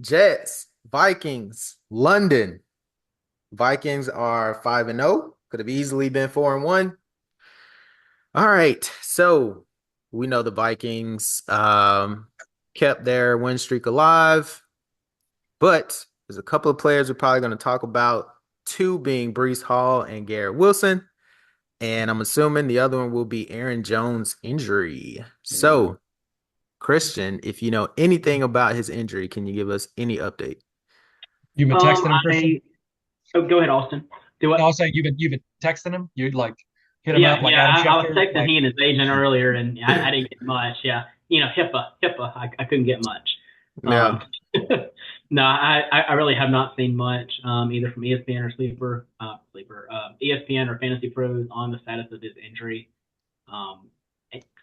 Jets, Vikings, London. Vikings are 5-0. Could have easily been 4-1. All right. So we know the Vikings kept their win streak alive, but there's a couple of players we're probably going to talk about, two being Brees Hall and Garrett Wilson. And I'm assuming the other one will be Aaron Jones' injury. So, Christian, if you know anything about his injury, can you give us any update? You've been Um, texting him, Christian? I oh, go ahead, Austin. Do No, I what? was saying you've been texting him. You'd like hit him Yeah, up like yeah. Adam I was Schefter, texting like he and his agent earlier, and I didn't get much. Yeah, HIPAA. I couldn't get much. Um, Yeah. no, I really have not seen much, either from ESPN or ESPN or Fantasy Pros on the status of his injury. Um,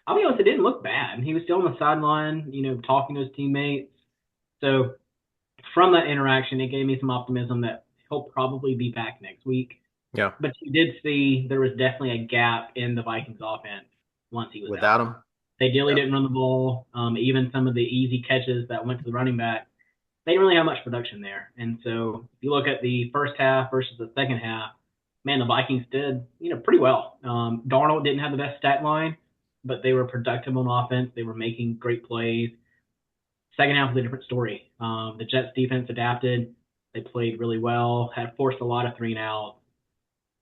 I'll be honest, it didn't look bad. He was still on the sideline, talking to his teammates. So from that interaction, it gave me some optimism that he'll probably be back next week. Yeah. But you did see there was definitely a gap in the Vikings offense once he was out. Without him. They really Yeah. didn't run the ball. Even some of the easy catches that went to the running back, they didn't really have much production there. And so if you look at the first half versus the second half, man, the Vikings did, pretty well. Darnold didn't have the best stat line, but they were productive on offense. They were making great plays. Second half was a different story. The Jets defense adapted. They played really well, had forced a lot of three and out.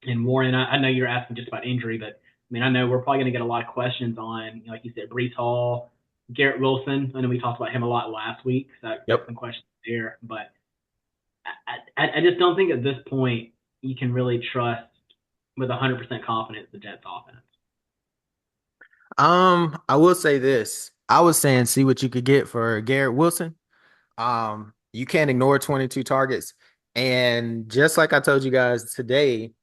And Warren, I know you're asking just about injury, but I mean, I know we're probably going to get a lot of questions on, like you said, Brees Hall, Garrett Wilson. I know we talked about him a lot last week, so I got Yep. some questions there. But I just don't think at this point you can really trust with 100% confidence the Jets offense. I will say this. I was saying see what you could get for Garrett Wilson. You can't ignore 22 targets. And just like I told you guys today,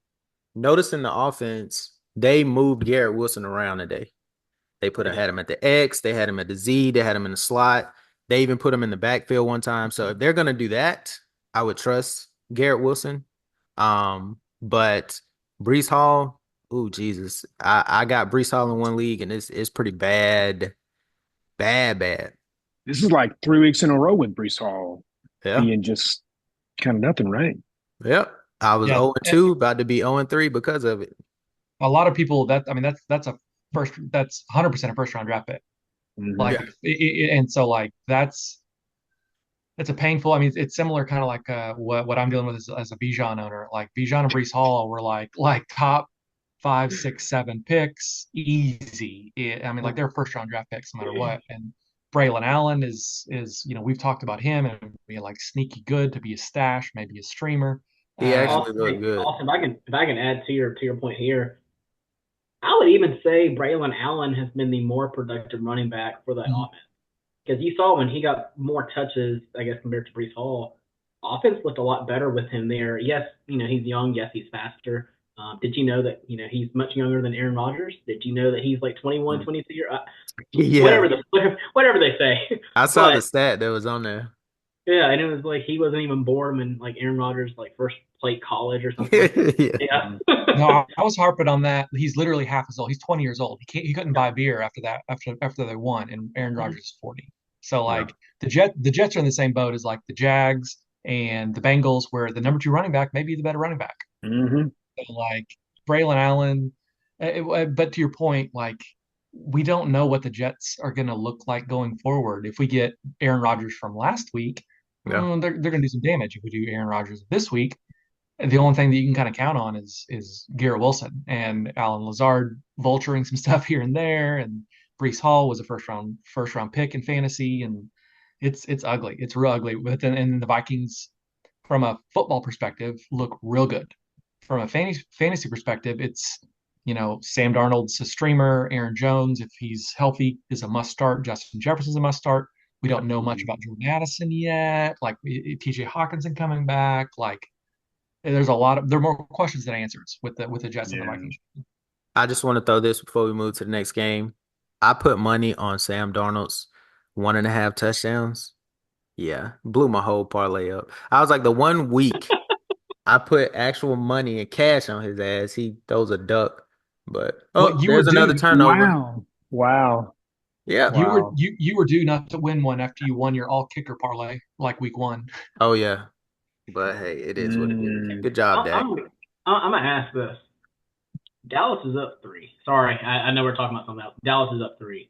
noticing the offense, they moved Garrett Wilson around today. Had him at the X, they had him at the Z, they had him in the slot. They even put him in the backfield one time. So if they're gonna do that, I would trust Garrett Wilson. But Brees Hall, oh Jesus. I got Brees Hall in one league and it's pretty bad. Bad, bad. This is like 3 weeks in a row with Brees Hall Yeah. being just kind of nothing, right? Yep. I was yeah. 0-2, about to be 0-3 because of it. A lot of people that I mean that's 100% a first round draft pick. Hmm. Yeah. Like and so like that's a painful. I mean, it's similar kind of like what I'm dealing with as a Bijan owner. Like Bijan and Brees Hall were like top 5, 6, 7 picks, easy. I mean, like they're first round draft picks no matter what. And Braylon Allen is we've talked about him and being like sneaky good to be a stash, maybe a streamer. He actually Austin, looked good. Austin, if I can add to your point here, I would even say Braylon Allen has been the more productive running back for that offense. Because you saw when he got more touches, I guess, compared to Brees Hall, offense looked a lot better with him there. Yes, he's young. Yes, he's faster. Did you know that, he's much younger than Aaron Rodgers? Did you know that he's like 21, 22 years? Yeah. Whatever they say. I saw the But stat that was on there. yeah, and it was like he wasn't even born when like Aaron Rodgers like first played college or something like that. Yeah. Yeah. No, I was harping on that. He's literally half as old. He's 20 years old. He couldn't buy beer after that after they won, and Aaron Rodgers is 40. So Yeah. like the Jets are in the same boat as like the Jags and the Bengals, where the number two running back may be the better running back. Hmm. So like Braylon Allen, but to your point, like we don't know what the Jets are going to look like going forward. If we get Aaron Rodgers from last week, Yeah. they're going to do some damage. If we do Aaron Rodgers this week, the only thing that you can kind of count on is Garrett Wilson and Alan Lazard vulturing some stuff here and there, and Brees Hall was a first round pick in fantasy, and it's ugly. It's real ugly. But then and the Vikings, from a football perspective, look real good. From a fantasy perspective, it's Sam Darnold's a streamer. Aaron Jones, if he's healthy, is a must start. Justin Jefferson's a must start. We Yeah. don't know much about Jordan Addison yet. Like TJ Hawkinson coming back. Like there are more questions than answers with the Jets and the Yeah. Vikings. I just want to throw this before we move to the next game. I put money on Sam Darnold's 1.5 touchdowns. Yeah, blew my whole parlay up. I was like, the 1 week I put actual money and cash on his ass, he throws a duck. But What oh, you there's would another do, turnover. Wow. Wow. Yeah. Wow. You were due not to win one after you won your all kicker parlay like week one. Oh yeah. But hey, it is what it is. Mm. Good job, I'm, Dak. I'm, I'm gonna ask this. Dallas is up three. Sorry, I know we're talking about something else. Dallas is up three.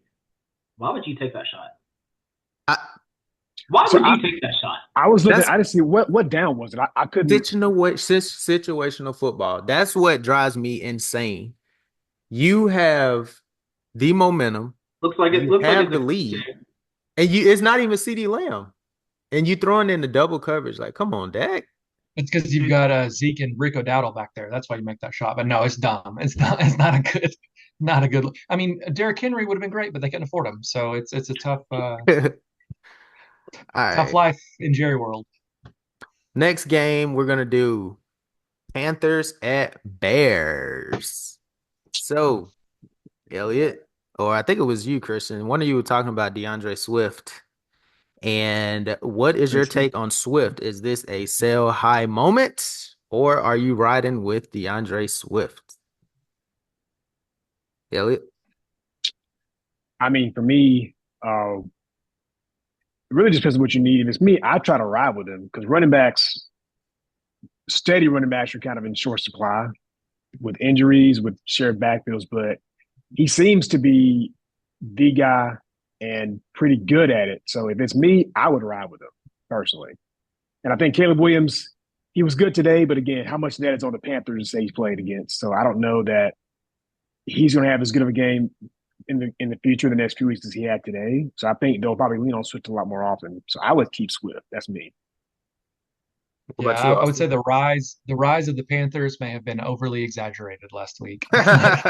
Why would you take that shot? I, Why So would you take that shot? I was looking. that's I didn't see what down was it. I couldn't. situational football. That's what drives me insane. You have the momentum, you Looks like have it's the a lead, PJ. and it's not even CD Lamb. And you throwing in the double coverage. Like, come on, Dak. It's because you've got Zeke and Rico Dowdle back there. That's why you make that shot. But no, it's dumb. It's not. It's not a good. Not a good. I mean, Derrick Henry would have been great, but they couldn't afford him. So it's a All tough right. life in Jerry World. Next game, we're gonna do Panthers at Bears. So, Elliott, or I think it was you, Christian. One of you were talking about DeAndre Swift. And what is your Pretty sure. take on Swift? Is this a sell high moment, or are you riding with DeAndre Swift? Elliott? I mean, for me, it really just depends on what you need. If it's me, I try to ride with him because running backs, steady running backs, are kind of in short supply with injuries, with shared backfields. But he seems to be the guy and pretty good at it. So if it's me, I would ride with him personally. And I think Caleb Williams, he was good today, but again, how much of that is on the Panthers that he's played against? So I don't know that he's going to have as good of a game in the future, the next few weeks as he had today. So I think they'll probably lean on Swift a lot more often. So I would keep Swift. That's me. What Yeah, about you, I would say Austin? the rise of the Panthers may have been overly exaggerated last week. Like,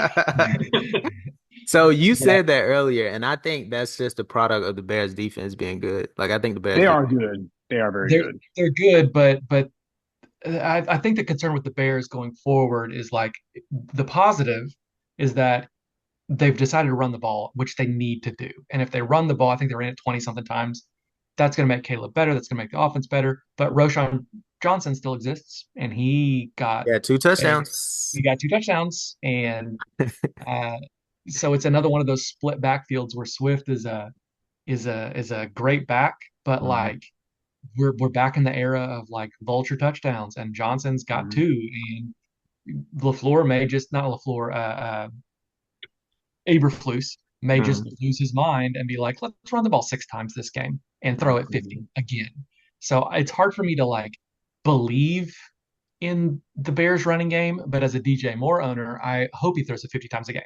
So you yeah, said that earlier, and I think that's just a product of the Bears defense being good. Like I think the Bears They are defense. good. They are very they're good. they're good, but I think the concern with the Bears going forward is like the positive is that they've decided to run the ball, which they need to do. And if they run the ball, I think they ran it 20 something times. That's going to make Caleb better. That's going to make the offense better. But Roshan Johnson still exists, and Yeah, two a touchdowns. he got two touchdowns, and uh, so it's another one of those split backfields where Swift is a great back, but Mhm, like we're back in the era of like vulture touchdowns, and Johnson's got mhm, two, and LaFleur may just not LaFleur, Eberflus may just mhm, lose his mind and be like, let's run the ball 6 times this game and throw it 50 mhm. again. So it's hard for me to like believe in the Bears running game, but as a DJ Moore owner, I hope he throws it 50 times a game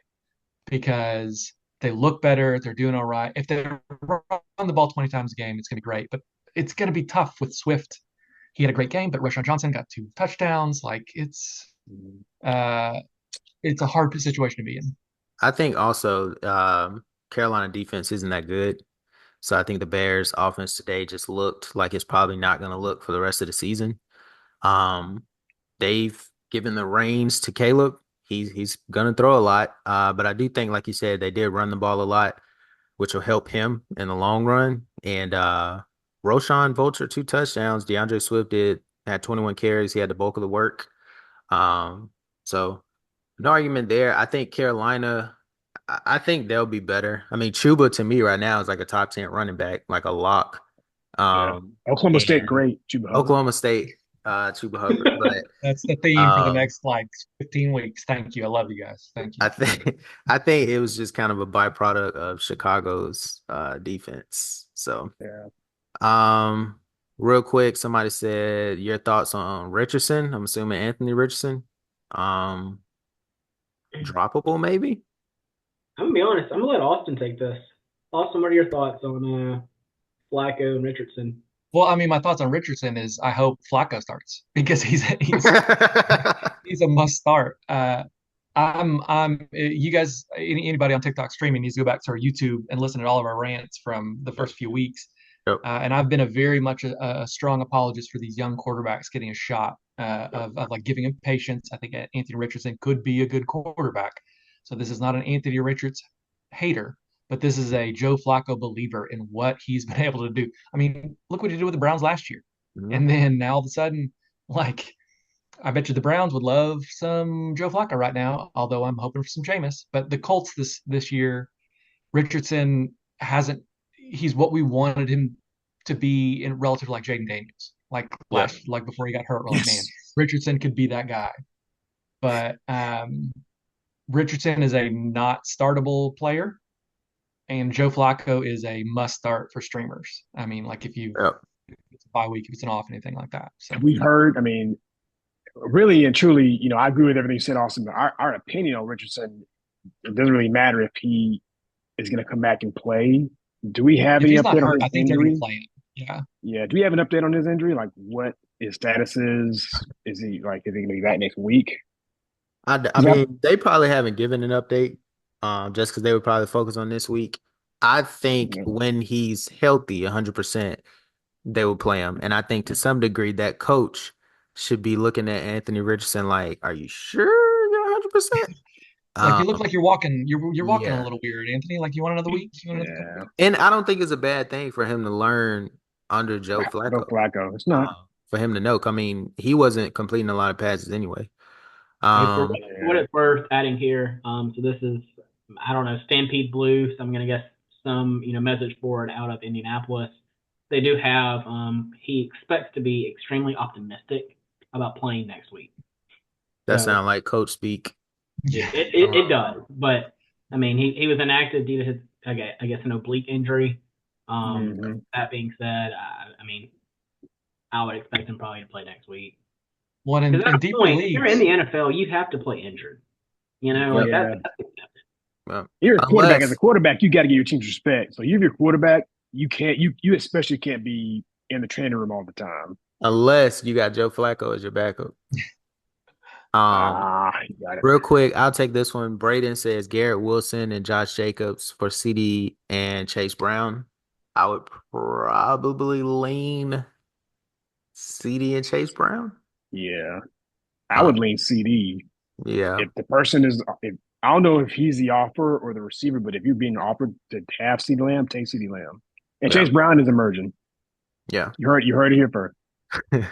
because they look better. They're doing all right. If they run the ball 20 times a game, it's going to be great, but it's going to be tough with Swift. He had a great game, but Roshan Johnson got two touchdowns. Like uh, it's a hard situation to be in. I think also Carolina defense isn't that good. So I think the Bears offense today just looked like it's probably not going to look for the rest of the season. Um, they've given the reins to Caleb. He's gonna throw a lot. But I do think, like you said, they did run the ball a lot, which will help him in the long run. And Roshan Vulture, two touchdowns. DeAndre Swift had 21 carries. He had the bulk of the work. Um, so no argument there. I think Carolina, I think they'll be better. I mean, Chuba to me right now is like a top 10 running back, like a lock. Yeah. Um, Oklahoma State, and great. Chuba Hubbard. Oklahoma State, Chuba Hubbard. But That's the theme for the um, next like 15 weeks. Thank you. I love you guys. Thank you. I think I think it was just kind of a byproduct of Chicago's defense. So, Yeah. um, real quick, somebody said your thoughts on Richardson. I'm assuming Anthony Richardson. Um, droppable maybe. I'm gonna be honest. I'm gonna let Austin take this. Austin, what are your thoughts on Flacco and Richardson? Well, I mean, my thoughts on Richardson is I hope Flacco starts because he's a must start. You guys, anybody on TikTok streaming needs to go back to our YouTube and listen to all of our rants from the Yep. first few weeks. Yep. And I've been a very much a strong apologist for these young quarterbacks getting a shot of like giving him patience. I think Anthony Richardson could be a good quarterback. So this is not an Anthony Richards hater, but this is a Joe Flacco believer in what he's been able to do. I mean, look what he did with the Browns last year. Mhm. And then now all of a sudden, like I bet you the Browns would love some Joe Flacco right now, although I'm hoping for some Jameis. But the Colts this year, Richardson hasn't he's what we wanted him to be in relative to like Jaden Daniels. Yeah. Like before he got hurt, we're like, man, Yes. Richardson could be that guy. But Richardson is a not startable player, and Joe Flacco is a must start for streamers. I mean, like Yeah. if it's a bye week, if it's an off, anything like that. So We've heard, I mean, really and truly, I agree with everything you said, Austin. But our opinion on Richardson, it doesn't really matter if he is going to come back and play. Do we have if any he's not update on hurt, his I think they're going to injury? play him. Yeah. Yeah. Do we have an update on his injury? Like what his status is? Is he going to be back next week? I Because mean, they probably haven't given an update, just because they would probably focus on this week. I think when he's healthy, 100%, they will play him, and I think to some degree that coach should be looking at Anthony Richardson like, "Are you sure you're 100%?" Like you look like you're walking a Yeah, little weird, Anthony. Like you want another week? You want another couple yeah, weeks? and I don't think it's a bad thing for him to learn under Joe Joe Flacco. Flacco. It's not. For him to know. I mean, he wasn't completing a lot of passes anyway. Hey, for Um, what Yeah. it's worth, adding here, so this is, I don't know, Stampede Blue. So I'm gonna guess some, message board out of Indianapolis. They do have. He expects to be extremely optimistic about playing next week. that So sound like coach speak. Yeah. it does, but I mean, he was inactive due to his, I guess, an oblique injury. Hmm. That being said, I mean, I would expect him probably to play next week. Well, Because at in a deeper point, if you're in leagues, the NFL, you have to play injured. Like Yep. Yeah. that's accepted. Well, You're a quarterback. As a unless quarterback, you got to give your team's respect. So you're your quarterback. You can't. You especially can't be in the training room all the time. unless you got Joe Flacco as your backup. Um, You got it. Real quick, I'll take this one. Braden says Garrett Wilson and Josh Jacobs for CD and Chase Brown. I would probably lean CD and Chase Brown. Yeah, I would Um, lean CD. yeah, If the person is, if I don't know if he's the offer or the receiver, but if you're being offered to have CD Lamb, take CD Lamb. And yeah, Chase Brown is emerging. yeah. You heard it here first. All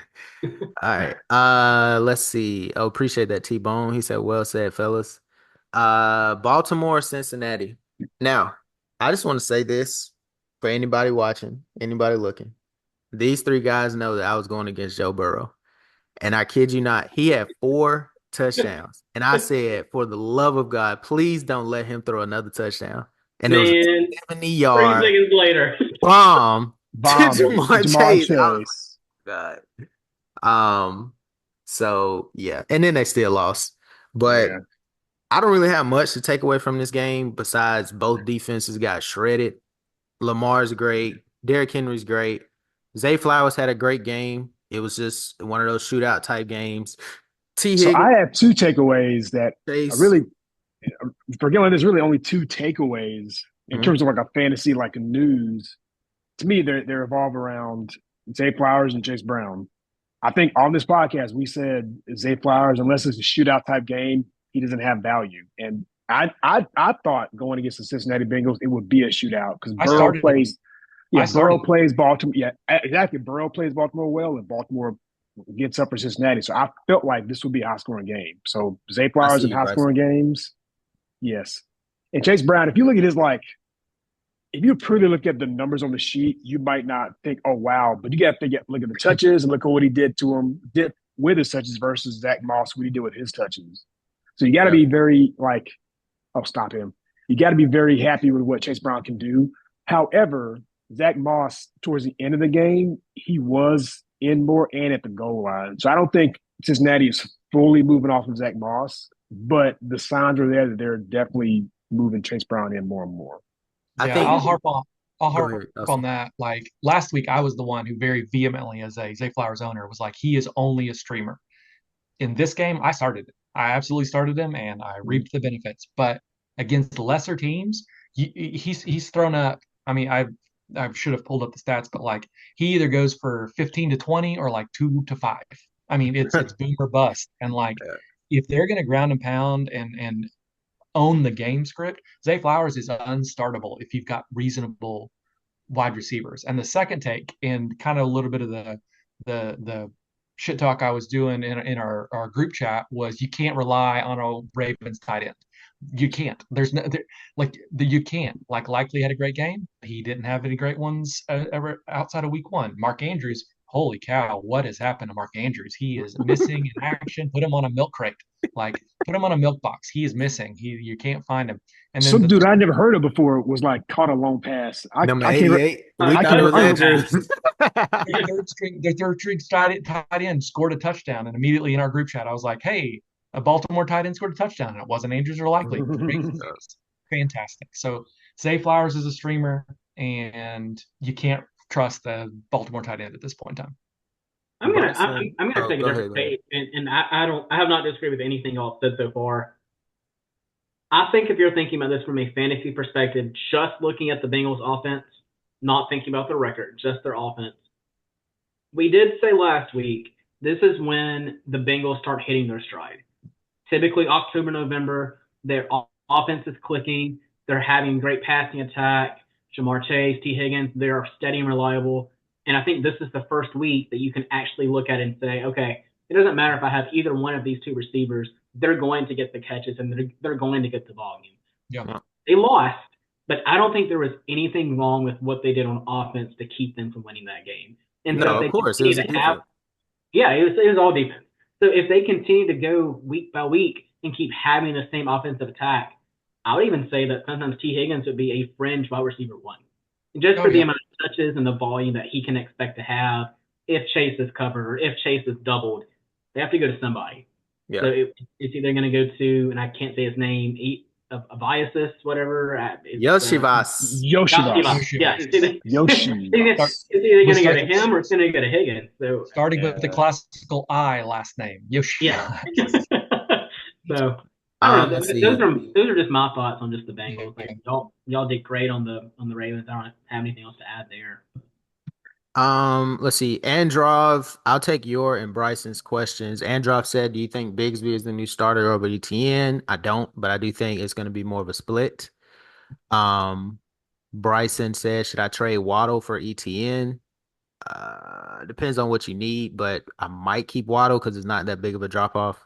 right. Let's see. Oh, appreciate that T-Bone. He said, well said, fellas. Baltimore, Cincinnati. Now, I just want to say this for anybody watching, anybody looking. These three guys know that I was going against Joe Burrow. And I kid you not, he had 4 touchdowns. And I said, for the love of God, please don't let him throw another touchdown. And it was a Man, 70 30 yard seconds later. bomb to Bomb to Jamar Jamar Chase. Chase. God. So yeah, and then they still lost. But Yeah. I don't really have much to take away from this game besides both defenses got shredded. Lamar's great, Derrick Henry's great. Zay Flowers had a great game. It was just one of those shootout type games. T. So Higgins, I have two takeaways that I Chase. really forget. There's really only two takeaways in Mhm. terms of like a fantasy like a news. To me, they're evolve around Zay Flowers and Chase Brown. I think on this podcast we said Zay Flowers, unless it's a shootout type game, he doesn't have value. And I thought going against the Cincinnati Bengals it would be a shootout because I Burrow started him. plays. Yeah, I Burrow started him. plays Baltimore. Yeah, exactly. Burrow plays Baltimore well, and Baltimore gets up for Cincinnati. So I felt like this would be a high scoring game. So Zay I Flowers see in you, high Bryson. scoring games, yes. And Chase Brown, if you look at his like if you purely look at the numbers on the sheet, you might not think, "Oh wow," but you got to look at the touches and look at what he did to him, did with his touches versus Zach Moss, what he did with his touches. So you got to Yeah, be very like, "Oh, stop him." You got to be very happy with what Chase Brown can do. However, Zach Moss towards the end of the game, he was in more and at the goal line. So I don't think Cincinnati is fully moving off of Zach Moss, but the signs are there that they're definitely moving Chase Brown in more and more. I Yeah, think. I'll Go harp ahead, Austin. on that. Like last week, I was the one who very vehemently, as a Zay Flowers owner, was like, he is only a streamer. In this game, I started it. I absolutely started him, and I Mhm. reaped the benefits. But against lesser teams, he's thrown up. I mean, I should have pulled up the stats, but like he either goes for 15 to 20 or like 2 to 5. I mean, it's boom or bust. And like Yeah, if they're going to ground and pound and own the game script, Zay Flowers is unstartable if you've got reasonable wide receivers. And the second take, and kind of a little bit of the shit talk I was doing in our group chat, was you can't rely on a Ravens tight end. You can't. There's no there, like the, you can't. Like Likely had a great game. he didn't have any great ones ever outside of week one. Mark Andrews, holy cow, what has happened to Mark Andrews? He is missing in action. Put him on a milk crate, like put him on a milk box. He is missing. You can't find him. And then Some the dude I third never heard of before was like caught a long pass. Number I can't 88. I Week That can't under was his a long remember. pass. address. their third string tight end scored a touchdown, and immediately in our group chat, I was like, "Hey, a Baltimore tight end scored a touchdown, and it wasn't Andrews or Likely. Great, fantastic." So Zay Flowers is a streamer, and you can't trust the Baltimore tight end at this point in time. Bryson. I'm gonna Oh, take a go ahead. different Go ahead. page, and I have not disagreed with anything y'all said so far. I think if you're thinking about this from a fantasy perspective, just looking at the Bengals offense, not thinking about their record, just their offense. We did say last week this is when the Bengals start hitting their stride. Typically October, November, their offense is clicking. They're having great passing attack. Jamar Chase, T. Higgins, they're steady and reliable. And I think this is the first week that you can actually look at it and say, okay, it doesn't matter if I have either one of these two receivers, they're going to get the catches and they're going to get the volume. Yeah. They lost, but I don't think there was anything wrong with what they did on offense to keep them from winning that game. And so No, if of they course. It continue was a to have, defense. yeah, it was all defense. So if they continue to go week by week and keep having the same offensive attack, I would even say that sometimes T. Higgins would be a fringe wide receiver one, just Oh for the yeah. amount of touches and the volume that he can expect to have if Chase is covered or if Chase is doubled. They have to go to somebody. Yeah. So it's either going to go to, and I can't say his name, Aviasis, whatever. Yoshivas. Yoshivas. Yeah, it's either, Start, it's either we're going to go to starting him or it's going to go to Higgins. So starting with the Yeah. classical I last name, Yoshi. yeah. So I don't know. Let's Those are just my thoughts on just the Bengals. Yeah. Like y'all did great on the Ravens. I don't have anything else to add there. Let's see. Androv, I'll take your and Bryson's questions. Androv said, do you think Bigsby is the new starter over ETN? I don't, but I do think it's going to be more of a split. Um, Bryson said, should I trade Waddle for ETN? Depends on what you need, but I might keep Waddle because it's not that big of a drop off.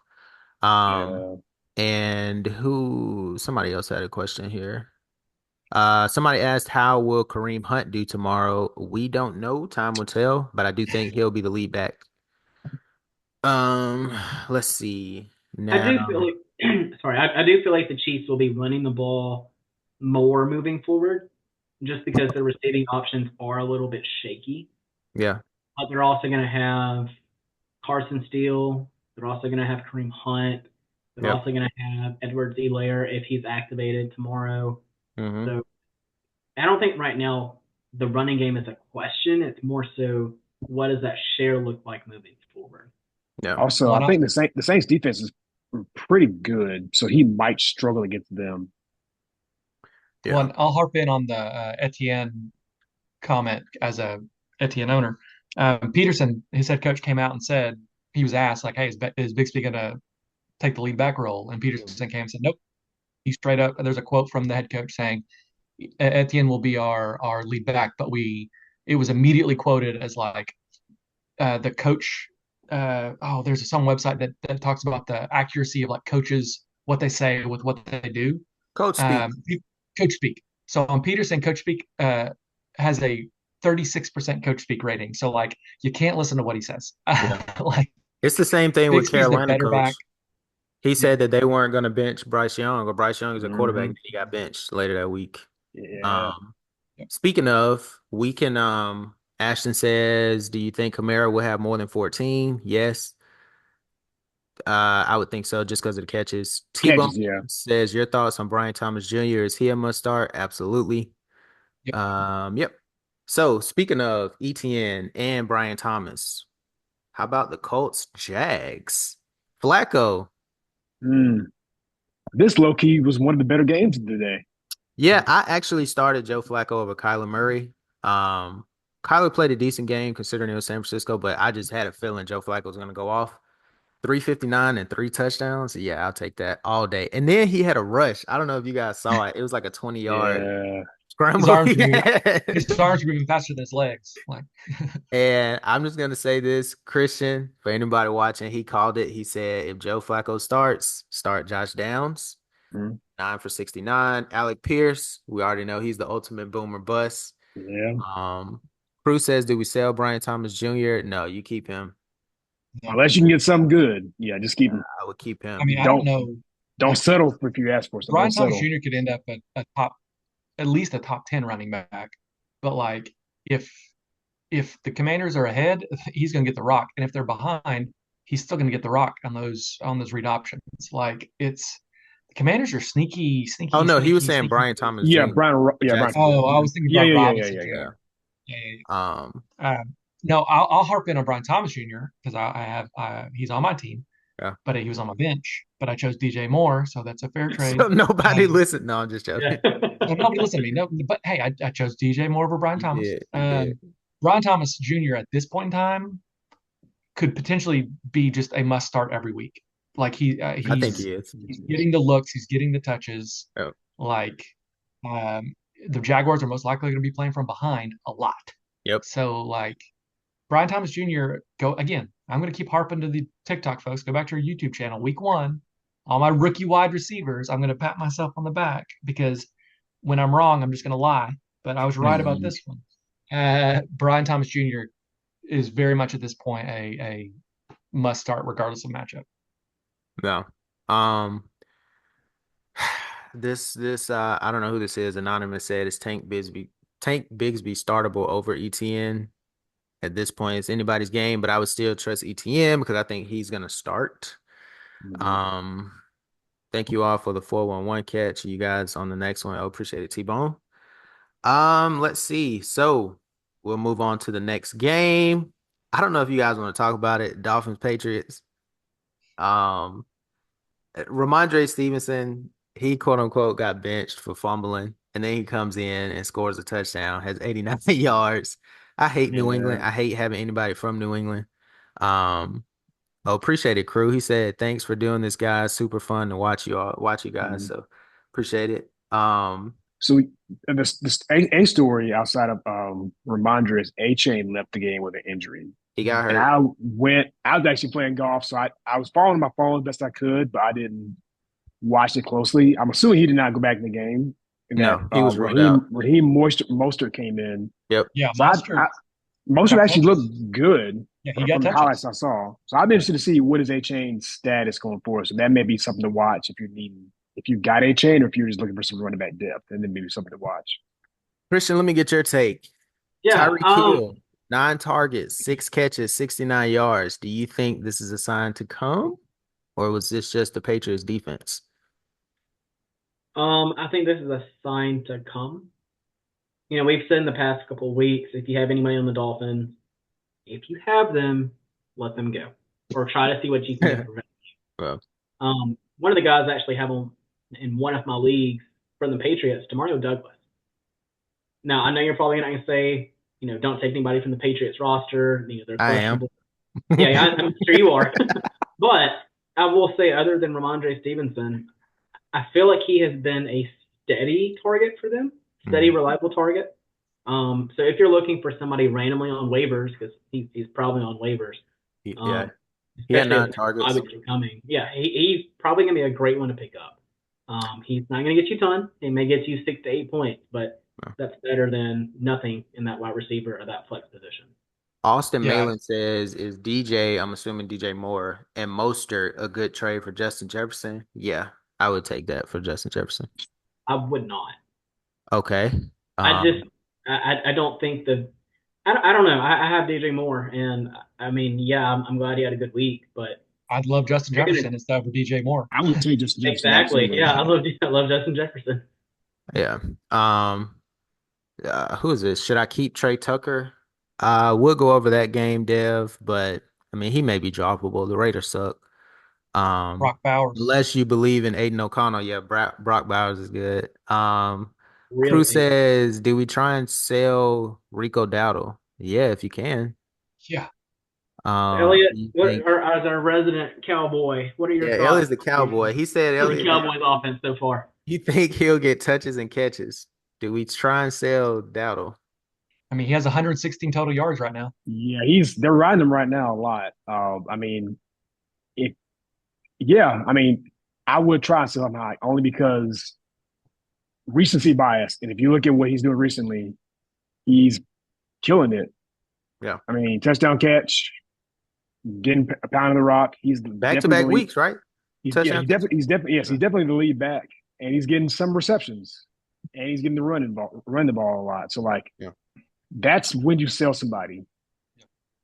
Um, Yeah. and somebody else had a question here. Somebody asked, how will Kareem Hunt do tomorrow? We don't know. Time will tell, but I do think he'll be the lead back. Let's see. I do Now, feel like sorry, I do feel like the Chiefs will be running the ball more moving forward, just because their receiving options are a little bit shaky. yeah, But they're also going to have Carson Steele. They're also going to have Kareem Hunt. They're yep. also going to have Edwards-Helaire if he's activated tomorrow. Mm-hmm. So I don't think right now the running game is a question. It's more so what does that share look like moving forward? Yeah. Also, I think the Saints defense is pretty good, so he might struggle against them. Yeah. Well, I'll harp in on the Etienne comment as a Etienne owner. Peterson, his head coach, came out and said he was asked like, "Hey, is Bixby going to take the lead back role?" And Peterson came and said, "Nope." He straight up. There's a quote from the head coach saying, "Etienne will be our lead back," but it was immediately quoted as like the coach. There's some website that talks about the accuracy of like coaches, what they say with what they do. Coach speak. Coach speak. So on Peterson, Coach speak has a 36% coach speak rating. So like you can't listen to what he says. Yeah. Like It's the same thing with Bixby's the Carolina better back. coach. He Yeah. said that they weren't going to bench Bryce Young, or Bryce Young is a quarterback, Mhm. and he got benched later that week. Yeah. Speaking of, we can Ashton says, do you think Kamara will have more than 14? Yes. I would think so, just because of the catches. T-Bone Catches, yeah. says, your thoughts on Brian Thomas Jr. Is he a must start? Absolutely. Yep. Yep. So speaking of ETN and Brian Thomas, how about the Colts Jags? Flacco. This low key was one of the better games of the day. Yeah, I actually started Joe Flacco over Kyler Murray. Kyler played a decent game considering it was San Francisco, but I just had a feeling Joe Flacco was going to go off. 359 and 3 touchdowns. Yeah, I'll take that all day. And then he had a rush. I don't know if you guys saw it. It was like a 20-yard Yeah. scramble. His arms were moving faster than his legs. Like, and I'm just gonna say this, Christian, for anybody watching, he called it. He said, if Joe Flacco starts, start Josh Downs. 9 for 69. Alec Pierce, we already know he's the ultimate boomer bust. Yeah. Um, Cruz says, "Do we sell Brian Thomas Jr.?" No, you keep him. No. Unless you can get something good. Yeah, just keep him. I would keep I him. mean, I don't Don't know. don't Like settle if you ask for something. Don't Brian Thomas settle. Jr. could end up a top, at least a top 10 running back. But like if if the Commanders are ahead, he's going to get the rock, and if they're behind, he's still going to get the rock on those read options. Like it's the Commanders are sneaky, Oh sneaky, no, he was sneaky, saying sneaky Brian good. Thomas Yeah, Jr. Brian. Yeah, Brian. Jacksonville. Oh, I was thinking Yeah, about yeah, yeah, yeah, Robinson yeah, Jr. Yeah. Yeah, yeah, Um. yeah. No, I'll harp in on Brian Thomas Jr. because I have he's on my team, Yeah. but he was on my bench. But I chose DJ Moore, so that's a fair So trade. nobody Um, listened. No, I'm just Yeah. joking. so nobody listened to me. No, but hey, I chose DJ Moore over Brian You Thomas. did. You did. Brian Thomas Jr. at this point in time could potentially be just a must start every week. Like I think he is. he's getting the looks, he's getting the touches. Yep. Like um, the Jaguars are most likely going to be playing from behind a lot. Yep. So like Brian Thomas Jr. go again. I'm going to keep harping to the TikTok folks. Go back to your YouTube channel. Week 1, all my rookie wide receivers. I'm going to pat myself on the back because when I'm wrong, I'm just going to lie. But I was right about yeah. this one. Brian Thomas Jr. is very much at this point a must start regardless of matchup. No. Um. This I don't know who this is. Anonymous said it's Tank Bigsby. Tank Bigsby startable over ETN. At this point, it's anybody's game, but I would still trust ETN because I think he's gonna start. Mhm. Um, thank you all for the 411 catch. You guys on the next one. Oh, appreciate it, T-Bone. Let's see. So we'll move on to the next game. I don't know if you guys want to talk about it. Dolphins Patriots. Um, Ramondre Stevenson, he quote unquote got benched for fumbling, and then he comes in and scores a touchdown, has 89 yards. I hate New Yeah. England. I hate having anybody from New England. Um, oh, appreciate it, crew. He said, "Thanks for doing this, guys. Super fun to watch you guys." Mhm. So appreciate it. So this a story outside of Ramondre is A-Chain left the game with an injury. He got And hurt. I was actually playing golf, so I was following my phone as best I could, but I didn't watch it closely. I'm assuming he did not go back in the game, and that No, he was ruled out. Raheem Mostert came in. Yep. Yeah, So Monster Mostert got actually touches. looked good Yeah, he got from the highlights touches. I saw. So I'd be interested to see what is A-Chain's status going forward. So that may be something to watch if you got A-Chain or if you're just looking for some running back depth, and then maybe something to watch. Christian, let me get your take. Yeah. Tyreek Hill, 9 targets, 6 catches, 69 yards. Do you think this is a sign to come, or was this just the Patriots defense? I think this is a sign to come. We've said in the past couple of weeks, if you have any money on the Dolphins, if you have them, let them go, or try to see what you can get for them. Well, One of the guys I actually have on in one of my leagues from the Patriots, Demario Douglas. Now I know you're probably not going to say, don't take anybody from the Patriots roster. They're I am. questionable. Yeah, I'm sure you are. But I will say, other than Ramondre Stevenson, I feel like he has been a steady target for them, steady, reliable target. So if you're looking for somebody randomly on waivers, because he's probably on waivers, Yeah, he had especially as nine the bye targets. weeks are coming, yeah, he's probably going to be a great one to pick up. He's not going to get you a ton. He may get you 6 to 8 points, but that's better than nothing in that wide receiver or that flex position. Austin Yeah, Malin says, "Is DJ? I'm assuming DJ Moore and Mostert a good trade for Justin Jefferson?" Yeah, I would take that for Justin Jefferson. I would not. Okay. I Um, just I don't think that I don't know. I have DJ Moore, and I mean, yeah, I'm glad he had a good week, but I'd love Justin you're gonna Jefferson instead of DJ Moore. I would take Justin Jefferson exactly. absolutely. Yeah, I love Justin Jefferson. yeah. Um, who is this? Should I keep Trey Tucker? We'll go over that game, Dev, but I mean, he may be droppable. The Raiders suck. Um, Brock Bowers. unless you believe in Aiden O'Connell, yeah, Brock Bowers is good. Crew Really, says, "Do we try and sell Rico Dowdle?" Yeah, if you can. Yeah, Elliott, Do you what think? or as our resident cowboy, what are Yeah, your thoughts Elliott's the on cowboy. He said, the "Elliott, Cowboys offense so far? you think he'll get touches and catches? Do we try and sell Dowdle?" I mean he has 116 total yards right now. Yeah, they're riding him right now a lot. I mean, if yeah, I mean, I would try and sell him high only because recency bias. And if you look at what he's doing recently, he's killing it. Yeah. I mean, touchdown catch, getting a pound of the rock. He's Back to definitely the back lead. weeks, right? Yeah, Touchdown catch. he's Yeah. definitely the lead back, and he's getting some receptions, and he's getting the run the ball a lot. So like, Yeah. that's when you sell somebody,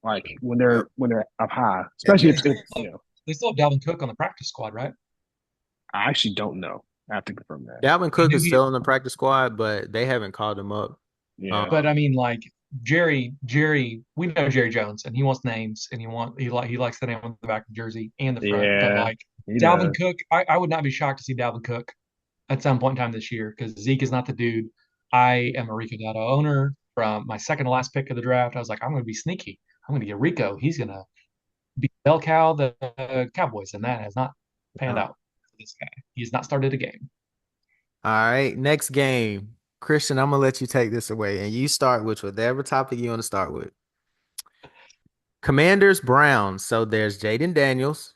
like when Yep. they're up high, And especially They then still if have, they still have Dalvin Cook on the practice squad, right? I actually don't know. I have to confirm that. Dalvin I Cook knew is he, still in the practice squad, but they haven't called him up. Yeah, but Um, I mean, like Jerry, we know Jerry Jones, and he wants names, and he likes the name on the back of the jersey and the front. But yeah, like he Dalvin does. Cook, I would not be shocked to see Dalvin Cook at some point in time this year because Zeke is not the dude. I am a Rico Dowdle owner from my second to last pick of the draft. I was like, I'm going to be sneaky. I'm going to get Rico. He's going to be bell cow the Cowboys, and that has not panned yeah. out for this guy. He has not started a game. All right, next game. Christian, I'm gonna let you take this away, and you start with whatever topic you want to start with. Commanders, Browns. So there's Jaden Daniels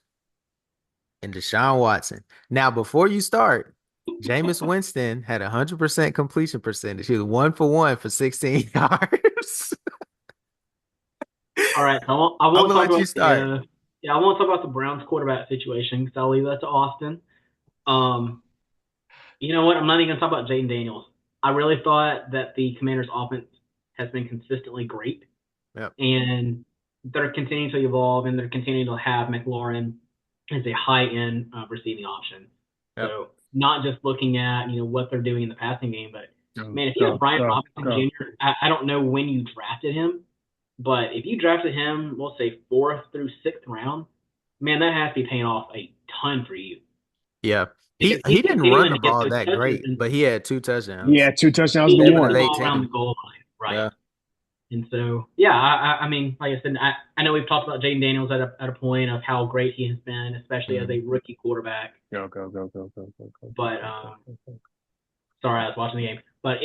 and Deshaun Watson. Now, before you start, Jameis Winston had 100% completion percentage. He was 1 for 1 for 16 yards. All right, I I'm won't gonna talk let you about the start. yeah, I won't talk about the Browns quarterback situation because I'll leave that to Austin. Um, you know what? I'm not even gonna talk about Jaden Daniels. I really thought that the Commanders' offense has been consistently great, Yep, and they're continuing to evolve, and they're continuing to have McLaurin as a high-end receiving option. yep. So not just looking at what they're doing in the passing game, but Go, man, if you have go, Brian go, Robinson go. Jr., I don't know when you drafted him, but if you drafted him, we'll say fourth through sixth round, man, that has to be paying off a ton for you Yeah. He because he he's didn't run continuing the to get ball those that touches great, and but he had 2 touchdowns. Yeah, 2 touchdowns to he's Seven to getting the one. late ball around the 10. goal line, right? Yeah. And so, yeah, I mean, like I said, I know we've talked about Jaden Daniels at a point of how great he has been, especially as a Mhm. rookie quarterback. Go, go, go, go, go, go, go, go, But go, go, go, go. sorry, I was watching the game. But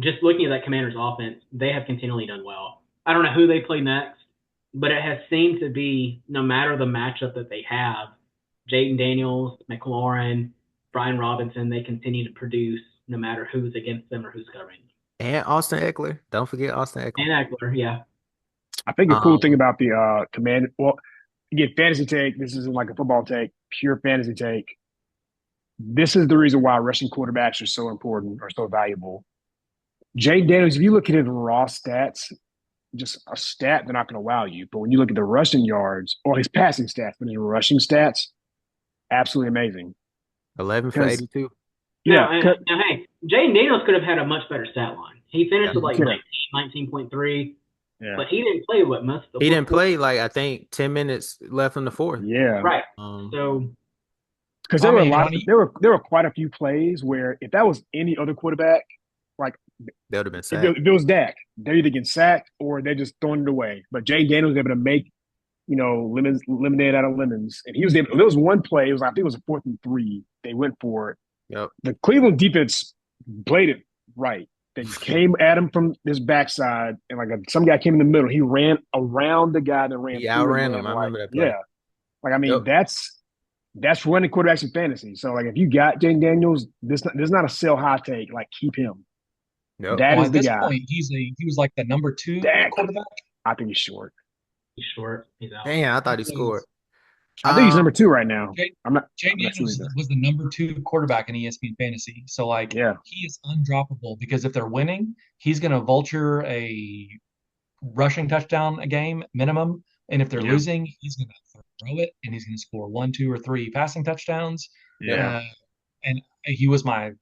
just looking at that Commanders offense, they have continually done well. I don't know who they play next, but it has seemed to be no matter the matchup that they have, Jaden Daniels, McLaurin, Brian Robinson, they continue to produce no matter who's against them or who's covering. And Austin Eckler. Don't forget Austin Eckler. And Eckler, yeah. I think a cool thing Um, about the command, well, again, fantasy take. This isn't like a football take, pure fantasy take. This is the reason why rushing quarterbacks are so important or so valuable. Jay Daniels, if you look at his raw stats, just a stat, they're not going to wow you. But when you look at the rushing yards or his passing stats, but his rushing stats, absolutely amazing. 11 for Because 82. yeah, Now, hey, Jaden Daniels could have had a much better stat line. He Yeah. finished with he like could have. 19.3, Yeah, but he didn't play what most of the He fourth didn't quarter. play like I think 10 minutes left in the fourth. yeah. Right. Um, So Because I there were a mean, lot of there were quite a few plays where if that was any other quarterback, like that would have been if sad. if it was Dak, they're either getting sacked or they're just throwing it away. But Jay Daniels was able to make lemons lemonade out of lemons, and he was able. There was one play. It was I think it was a 4th and 3. They went for it. Yep. The Cleveland defense played it right. They came at him from this backside, and some guy came in the middle. He ran around the guy that ran He through him, outran ran him. I like remember that play. yeah. Like I mean, Yep. that's running quarterbacks in fantasy. So like if you got Jane Daniels, this not a sell high take. Like keep him. Yep. That well, is at the this guy. point, he was like the number two Dak. quarterback. I think he's short. he's short. He's out. Damn, I He thought he scored. was I think he's Um, number 2 right now. Jay, I'm not. Jay I'm not sure Daniels either. was the number two quarterback in ESPN fantasy. So like Yeah. he is undroppable because if they're winning, he's going to vulture a rushing touchdown a game minimum, and if they're Yeah. losing, he's going to throw it and he's going to score one, two, or three passing touchdowns. yep. Yeah. Uh, and he was my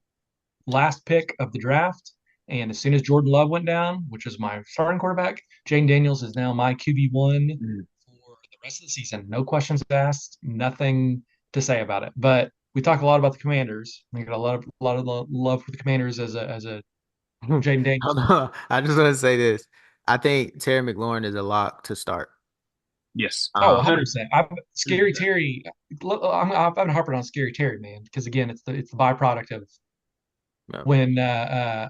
last pick of the draft. And as soon as Jordan Love went down, which was my starting quarterback, Jane Daniels is now my QB1 Mm. for the rest of the season. No questions asked, nothing to say about it. But we talk a lot about the Commanders. We got a lot of love for the Commanders as a Jaden Daniels. Hold on. I just want to say this. I think Terry McLaurin is a lock to start. Yes. Oh, Um, 100%. Scary Terry. I've been harping on Scary Terry, man, because again, it's the byproduct of yeah. when I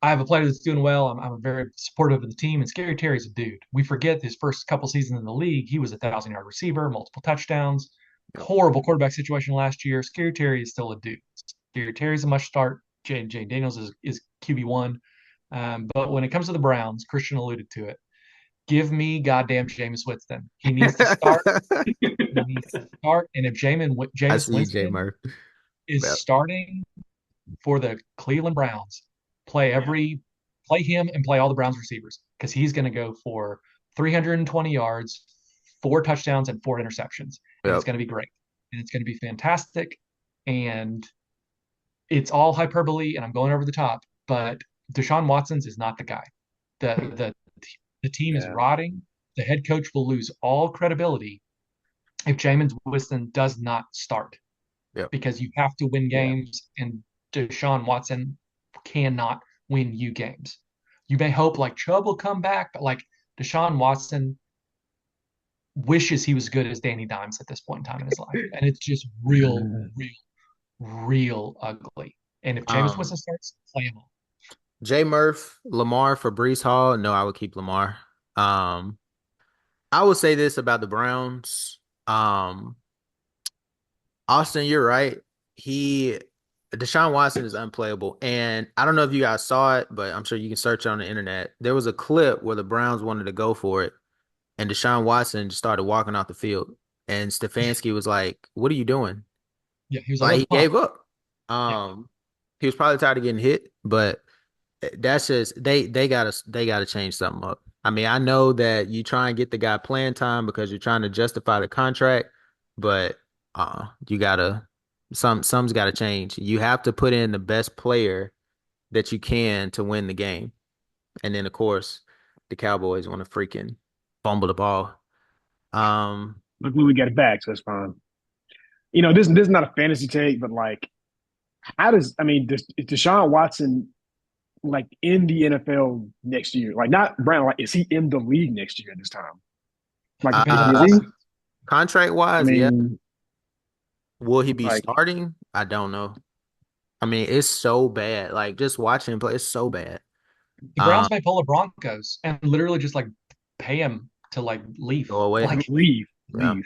have a player that's doing well. I'm very supportive of the team, and Scary Terry's a dude. We forget his first couple seasons in the league, he was a 1,000-yard receiver, multiple touchdowns, Yep. horrible quarterback situation last year. Scary Terry is still a dude. Scary Terry's a must start. Jay Daniels is QB1. But when it comes to the Browns, Christian alluded to it. Give me goddamn Jameis Winston. He needs to start. He needs to start. And if I Jameis see you, J Winston Murph. is Yep. starting for the Cleveland Browns, play him and play all the Browns receivers because he's going to go for 320 yards, 4 touchdowns, and 4 interceptions, and it's Yep. going to be great, and it's going to be fantastic, and it's all hyperbole, and I'm going over the top, but Deshaun Watson's is not the guy. The the team is Yeah. rotting. The head coach will lose all credibility if Jameis Winston does not start Yep. because you have to win Yeah. games, and Deshaun Watson cannot win you games. You may hope like Chubb will come back, but like Deshaun Watson wishes he was good as Danny Dimes at this point in time in his life. And it's just real ugly. And if Jameis Um, Winston starts, play him all. J Murph, Lamar for Brees Hall. No, I would keep Lamar. Um, I would say this about the Browns. Um, Austin, you're right. He Deshaun Watson is unplayable. And I don't know if you guys saw it, but I'm sure you can search it on the internet. There was a clip where the Browns wanted to go for it, and Deshaun Watson just started walking off the field. And Stefanski was like, "What are you doing?" Yeah, he was like, Like let's he punt. gave up. Yeah. He was probably tired of getting hit, but that's just they gotta change something up. I mean, I know that you try and get the guy playing time because you're trying to justify the contract, but you gotta some's gotta change. You have to put in the best player that you can to win the game. And then of course the Cowboys want to freaking fumble the ball. Um Luckily, we got it back, so it's fine. This is not a fantasy take, but like, is Deshaun Watson like in the NFL next year? Like, not Brown. Like, is he in the league next year at this time? Like, Depends on the is he? lawsuit. Contract I wise, yeah. mean, Will he be like, starting? I don't know. I mean, it's so bad. Like just watching him play, it's so bad. The Um, Browns may pull the Broncos and literally just like pay him to like leave. go away. Like leave, Yeah. leave.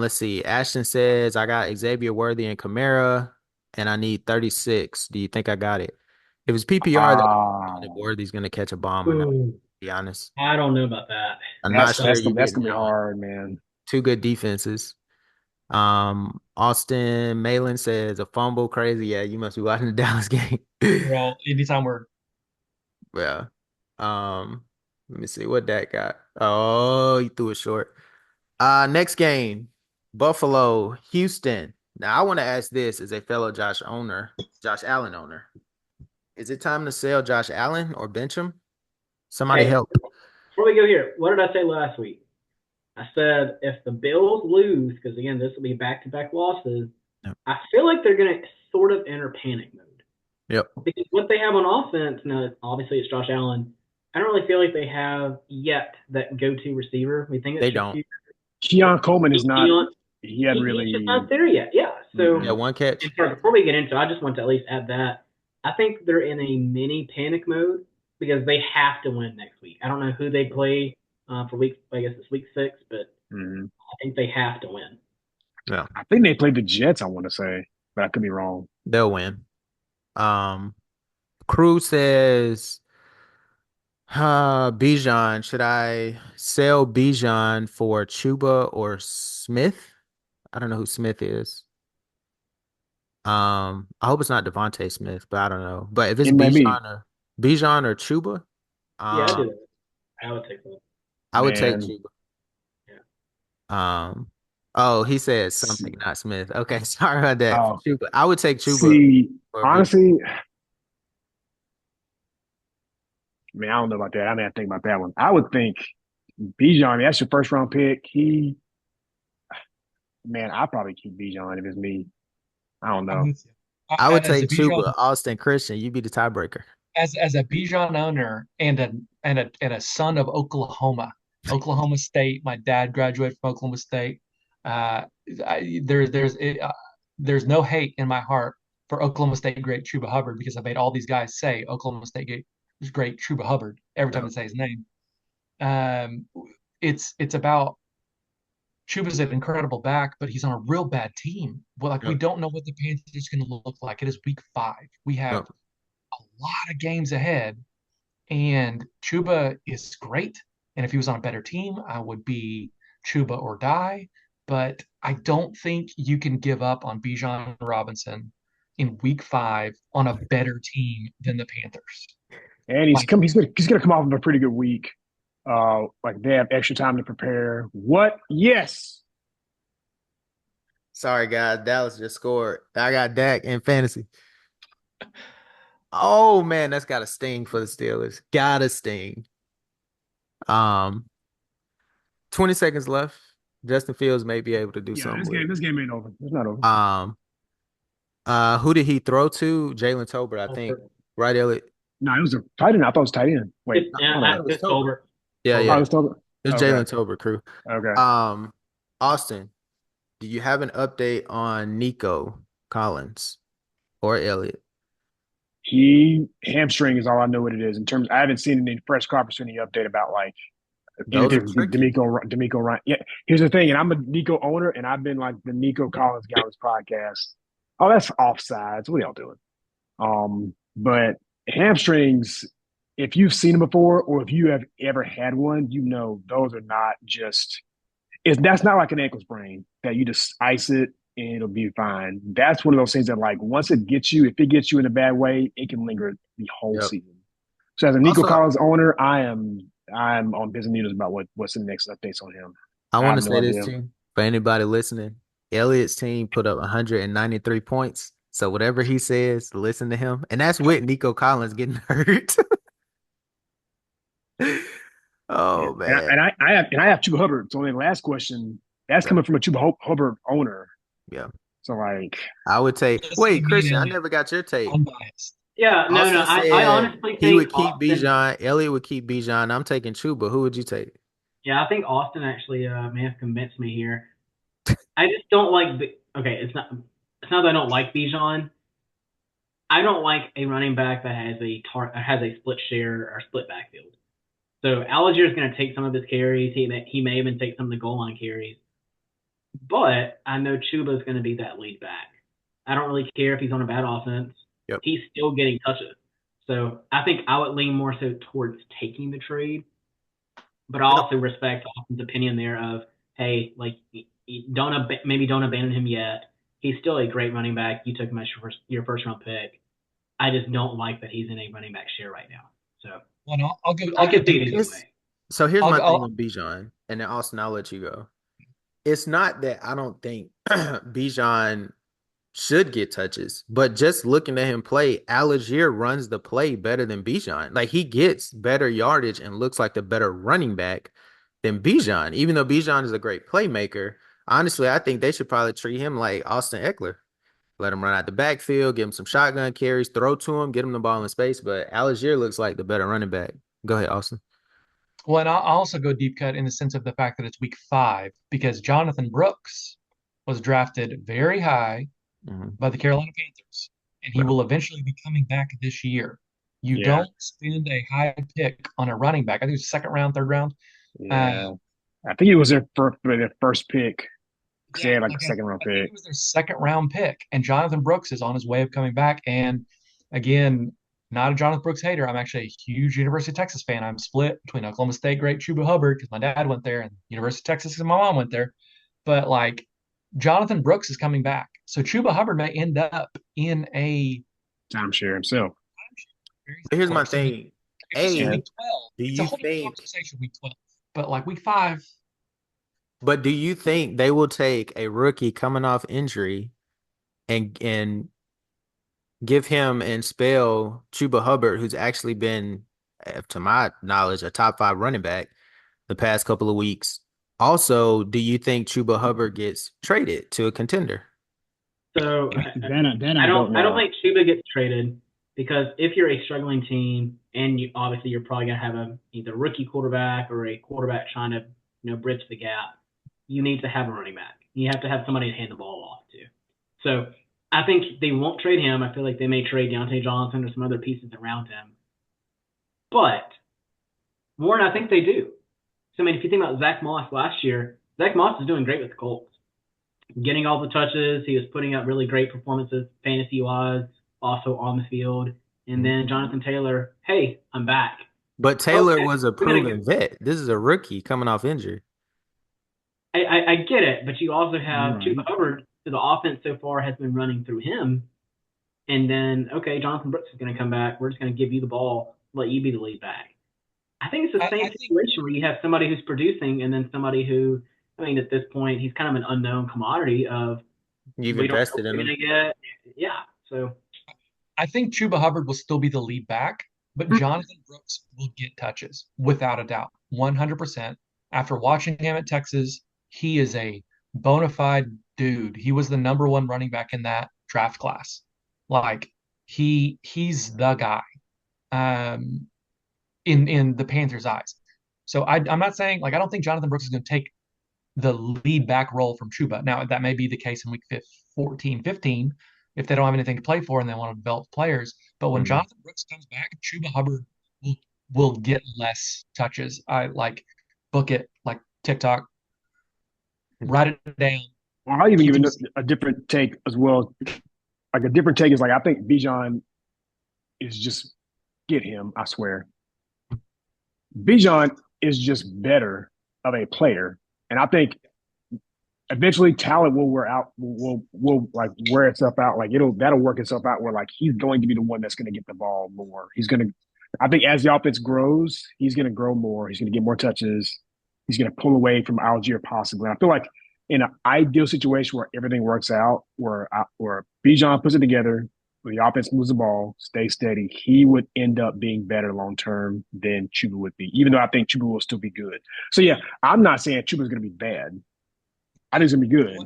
Let's see. Ashton says I got Xavier Worthy and Kamara, and I need 36. Do you think I got it? If it's PPR, that if Ah, Worthy's gonna catch a bomb or not, to Ooh, be honest. I don't know about that. I'm That's not that's sure tough. that's you're gonna that's getting gonna be that one. hard, man. Two good defenses. Austin Malin says a fumble crazy. Yeah, you must be watching the Dallas game. well, anytime we're Yeah. Um, Let me see what that got. Oh, he threw it short. Next game, Buffalo, Houston. Now I want to ask this as a fellow Josh Allen owner. Is it time to sell Josh Allen or bench him? Somebody Hey, help. before we go here, what did I say last week? I said if the Bills lose, because again, this will be back-to-back losses, Yep. I feel like they're going to sort of enter panic mode. Yep. Because what they have on offense, now obviously it's Josh Allen. I don't really feel like they have yet that go-to receiver. We think They it's don't. Shaquille. Keon Coleman is not. Keon, He hadn't he's just really. not there yet. Yeah. So, Yeah, one catch. and before we get into it, I just want to at least add that. I think they're in a mini panic mode because they have to win next week. I don't know who they play for week, I guess it's week 6, but Mhm. I think they have to win. Yeah, I think they played the Jets. I want to say, but I could be wrong. they'll win. Um, Crew says, Bijan, should I sell Bijan for Chuba or Smith? I don't know who Smith is. I hope it's not Devontae Smith, but I don't know. But if it's It may be, Bijan or Chuba, Yeah, I um, do that. I would take that. I would take man. Chuba. Yeah. Oh, he said something, not Smith. Okay, sorry about that. For Oh, Chuba, I would take Chuba see, for Bijan. honestly, I mean, I don't know about that. I mean, I think about that one. I would think Bijan. That's your first round pick. Man, I probably keep Bijan if it's me. I don't I'm know. with you. I would As a take Bijan Chuba, Austin Christian. You be the tiebreaker. as a Bijan owner and a son of Oklahoma State. My dad graduated from Oklahoma State. Uh, there's no hate in my heart for Oklahoma State great Chuba Hubbard because I made all these guys say Oklahoma State great Chuba Hubbard every time Yeah, they say his name. Um, it's about Chuba's an incredible back, but he's on a real bad team. Well, like yeah, we don't know what the Panthers going to look like. It is week 5. We yeah. have lot of games ahead. And Chuba is great. And if he was on a better team, I would be Chuba or die. But I don't think you can give up on Bijan Robinson in week 5 on a better team than the Panthers. And Like, he's gonna come off of a pretty good week. Like they have extra time to prepare. What? Yes. Sorry, guys. Dallas just scored. I got Dak in fantasy. Oh man, that's got a sting for the Steelers. Got a sting. Um, 20 seconds left. Justin Fields may be able to do Yeah, something with this game ain't over. It's not over. it. Who did he throw to? Jalen Tolbert, I think. Right, Elliott? No, it was a tight end. I thought it was tight end. Wait, hold I on. thought it was It's Tolbert. over. Yeah, Oh, yeah. it's Tolbert. It was Okay. Jalen Tolbert, crew. Okay. Austin, do you have an update on Nico Collins or Elliott? He hamstring is all I know what it is. In terms, I haven't seen any press conference or any update about like Those are anything from tricky. D'Amico Ryan. Yeah, here's the thing, and I'm a Nico owner, and I've been like the Nico Collins guy on this podcast. Oh, that's offsides. What are y'all doing? But hamstrings, if you've seen them before, or if you have ever had one, you know those are not just. That's not like an ankle sprain that you just ice it and it'll be fine. That's one of those things that like once it gets you, if it gets you in a bad way, it can linger the whole Yep. season. So as a Nico Also, Collins owner, I'm on business news about what's the next updates on him. I I want have to no say this idea. too for anybody listening. Elliott's team put up 193 points. So whatever he says, listen to him. And that's with Nico Collins getting hurt. Yeah, Oh man. I have Chuba Hubbard. So the last question that's Yeah. coming from a Chuba Hubbard owner. Yeah. So like, I would take just wait, give me an Christian, I Elliott, never got your take. unbiased. Yeah, no. Austin I said honestly he think would keep Austin. Bijan. Elliott would keep Bijan. I'm taking Chuba. Who would you take? Yeah, I think Austin actually may have convinced me here. I just don't like. Okay, it's not. It's not that I don't like Bijan. I don't like a running back that has a split share or split backfield. So Algier is going to take some of his carries. He may even take some of the goal line carries. But I know Chuba is going to be that lead back. I don't really care if he's on a bad offense. Yep. He's still getting touches. So I think I would lean more so towards taking the trade. But I Yep. also respect Austin's opinion there of, hey, like maybe don't abandon him yet. He's still a great running back. You took him as your first round pick. I just don't like that he's in a running back share right now. So Well, I'll go. I I'll go can see deep it cut. either It's, way. so here's my thing I'll with Bijan, and then Austin, I'll let you go. It's not that I don't think Bijan should get touches, but just looking at him play, Algier runs the play better than Bijan. Like he gets better yardage and looks like the better running back than Bijan. Even though Bijan is a great playmaker, honestly, I think they should probably treat him like Austin Eckler. Let him run out the backfield, give him some shotgun carries, throw to him, get him the ball in space. But Algier looks like the better running back. Go ahead, Austin. Well, and I'll also go deep cut in the sense of the fact that it's week 5 because Jonathan Brooks was drafted very high Mhm. by the Carolina Panthers, and he Right. will eventually be coming back this year. You yeah, don't spend a high pick on a running back. I think it's second round, third round. Uh, yeah. I think it was their first pick because they yeah, had like a like second round I think pick. it was their second round pick, and Jonathan Brooks is on his way of coming back. And again, not a Jonathan Brooks hater. I'm actually a huge University of Texas fan. I'm split between Oklahoma State great Chuba Hubbard because my dad went there, and University of Texas because my mom went there. But like Jonathan Brooks is coming back, so Chuba Hubbard may end up in a Timeshare himself. very But here's my similar. So thing. if we see A, Yeah. week 12, do it's a you whole different think conversation week 12. But like week 5, but do you think they will take a rookie coming off injury and give him and spell Chuba Hubbard, who's actually been, to my knowledge, a top 5 running back the past couple of weeks? Also, do you think Chuba Hubbard gets traded to a contender? So Then I I don't don't know. think Chuba gets traded because if you're a struggling team and obviously you're probably gonna have a either rookie quarterback or a quarterback trying to bridge the gap, you need to have a running back. You have to have somebody to hand the ball off to. So I think they won't trade him. I feel like they may trade Deontay Johnson or some other pieces around him. But Warren, I think they do. So I mean, if you think about Zach Moss last year, Zach Moss is doing great with the Colts, getting all the touches. He was putting up really great performances fantasy wise, also on the field. And then Jonathan Taylor, hey, I'm back. But Taylor Okay, was a we're gonna proven vet. This is a rookie coming off injury. I get it, but you also have Chuba Right. Hubbard. So the offense so far has been running through him. And then, okay, Jonathan Brooks is going to come back. We're just going to give you the ball, let you be the lead back. I think it's the I same think situation where you have somebody who's producing and then somebody who, I mean, at this point, he's kind of an unknown commodity of You've we don't know invested what in we're him. going to get. Yeah. So, I think Chuba Hubbard will still be the lead back, but Jonathan Brooks will get touches without a doubt, 100%. After watching him at Texas, he is a bona fide dude. He was the number one running back in that draft class. Like he's the guy um, in the Panthers' eyes. So I'm not saying like I don't think Jonathan Brooks is going to take the lead back role from Chuba. Now, that may be the case in week 14, 15, if they don't have anything to play for and they want to develop players. But when Mhm. Jonathan Brooks comes back, Chuba Hubbard will, will get less touches. I like book it like TikTok, write it down, Well, I'll even keep give them. it a different take as well. Like a different take is like I think Bijan is just get him. I swear, Bijan is just better of a player, and I think eventually talent will wear out. Will like wear itself out. Like that'll work itself out. Where like he's going to be the one that's going to get the ball more. He's going to. I think as the offense grows, he's going to grow more. He's going to get more touches. He's going to pull away from Algier possibly. I feel like in an ideal situation where everything works out, where Bijan puts it together, where the offense moves the ball, stays steady, he would end up being better long term than Chuba would be. Even though I think Chuba will still be good. So yeah, I'm not saying Chuba's going to be bad. I think it's gonna be good.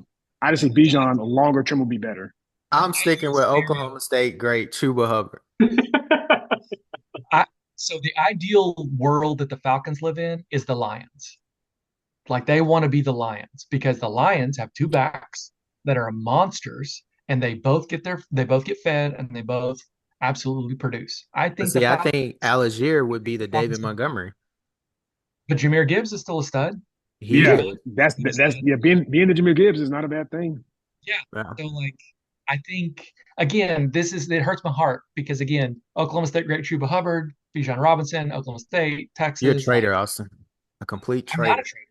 I just think The Bijan longer term will be better. I'm ideal sticking with scenario. Oklahoma State great Chuba Hubbard. I, so the ideal world that the Falcons live in is the Lions. Like they want to be the Lions because the Lions have two backs that are monsters and they both get fed and they both absolutely produce. I But think the see, I Falcons, think Algier would be the Falcons David can, Montgomery. but Jameer Gibbs is still a stud. He He's Yeah, good. is. He's a that's stud. yeah. Being the Jimmy Gibbs is not a bad thing. Yeah. Yeah. So like I think again, it hurts my heart because again, Oklahoma State great Chuba Hubbard, Bijan Robinson, Oklahoma State, You're a Texas, like traitor, Austin. A complete I'm not a traitor. traitor.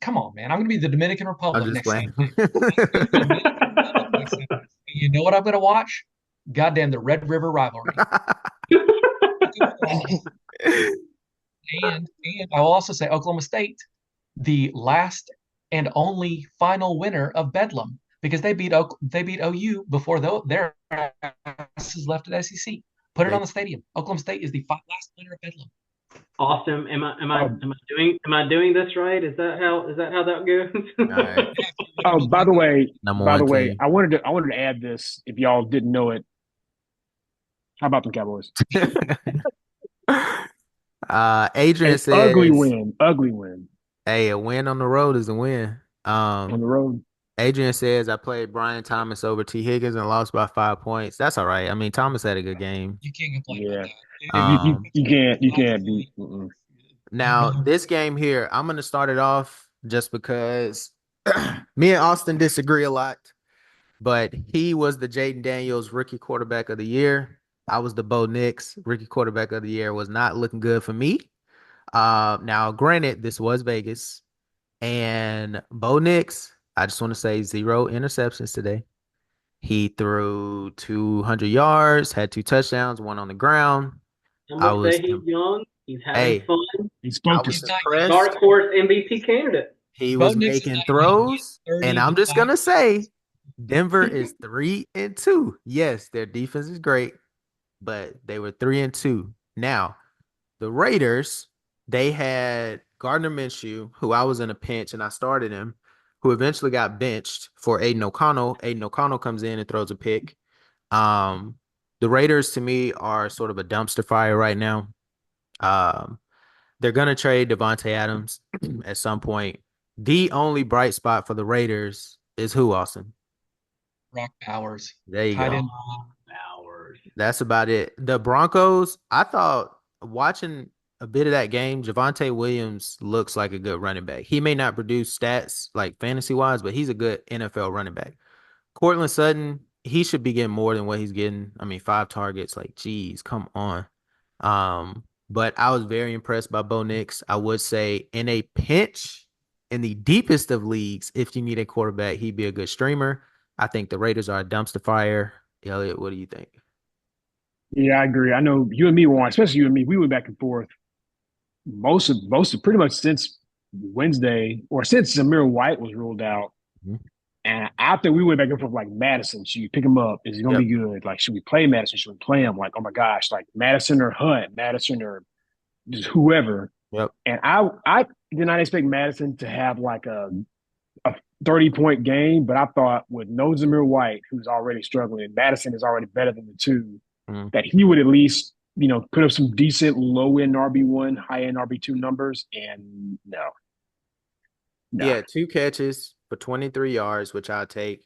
Come on, man. I'm going to be the Dominican I'm Republic just next playing. Saturday. I'm going to be the Dominican Republic next Saturday. And you know what I'm going to watch? Goddamn the Red River rivalry. That's what I'm going to watch. And I will also say Oklahoma State, the last and only final winner of Bedlam, because they beat OU before their asses left at SEC. Put it on They the stadium. Oklahoma State is the last winner of Bedlam. awesome. Oh, Am I doing this right? Is that how that all right. goes? Yeah, if you want oh, to go back. Number one team. I wanted to add this if y'all didn't know it. How about them Cowboys? Adrian A ugly says, win, ugly win "Hey, a win on the road is a win." on the road. Adrian says, "I played Brian Thomas over T. Higgins and lost by 5 points." That's all right. I mean, Thomas had a good game. You can't complain about Yeah, that. Um, It's a you flat can't beat. point. Now this game here, I'm gonna start it off just because me and Austin disagree a lot. But he was the Jaden Daniels rookie quarterback of the year. I was the Bo Nix rookie quarterback of the year. Was not looking good for me. Now, granted, this was Vegas, and Bo Nix, I just want to say 0 interceptions today. He threw 200 yards, had 2 touchdowns, one on the ground. I'm I gonna say was, he's young. He's having hey, fun. He's I was He's focused. not young. Dark impressed. horse MVP candidate. He Bo was Nix is making not young. He is throws, and 30. I'm He's just not gonna say, Denver is 3-2. Yes, their defense is great, but they were 3-2. Now, the Raiders, they had Gardner Minshew, who I was in a pinch and I started him, who eventually got benched for Aiden O'Connell. Aiden O'Connell comes in and throws a pick. Um, the Raiders to me are sort of a dumpster fire right now. Um, they're gonna trade Devontae Adams at some point. The only bright spot for the Raiders is who, Austin? Brock Bowers. There you Tight go. end. Hours. That's about it. The Broncos, I thought watching a bit of that game, Javonte Williams looks like a good running back. He may not produce stats like fantasy wise, but he's a good NFL running back. Cortland Sutton, he should be getting more than what he's getting. I mean, 5 targets, like, geez, come on. But I was very impressed by Bo Nix. I would say in a pinch, in the deepest of leagues, if you need a quarterback, he'd be a good streamer. I think the Raiders are a dumpster fire. Elliott, what do you think? Yeah, I agree. I know you and me were on, especially you and me. We went back and forth most of pretty much since Wednesday or since Zamir White was ruled out. Mhm. And after we went back and forth, like Madison, should you pick him up? Is he gonna Yep. be good? Like, should we play Madison? Should we play him? Like, oh my gosh, like Madison or Hunt, Madison or just whoever. Yep. And I did not expect Madison to have like a 30-point game, but I thought with no Zamir White, who's already struggling, Madison is already better than the two, Mhm. that he would at least, put up some decent low end RB1, high end RB2 numbers. And no, no. Yeah, 2 catches for 23 yards, which I'll take.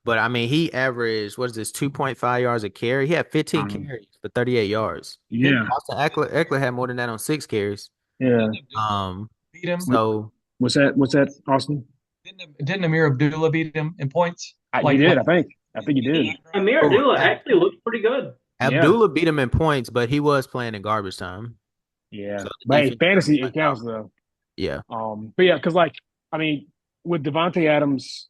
But I mean, he averaged, what is this, 2.5 yards a carry? He had 15 Um, carries for 38 yards. I think yeah, Austin Eckler had more than that on 6 carries. yeah. Didn't Abdullah Um, beat him? so What's that? What's that, Austin? Didn't Amir Abdullah beat him in points? He Like did, like I think. I think he in the did. background. Amir oh, Abdullah actually looks pretty good. Yeah, Abdullah beat him in points, but he was playing in garbage time. yeah. So But the hey, defense got fantasy it wiped out. counts though. Yeah. But yeah, because like I mean, with Devontae Adams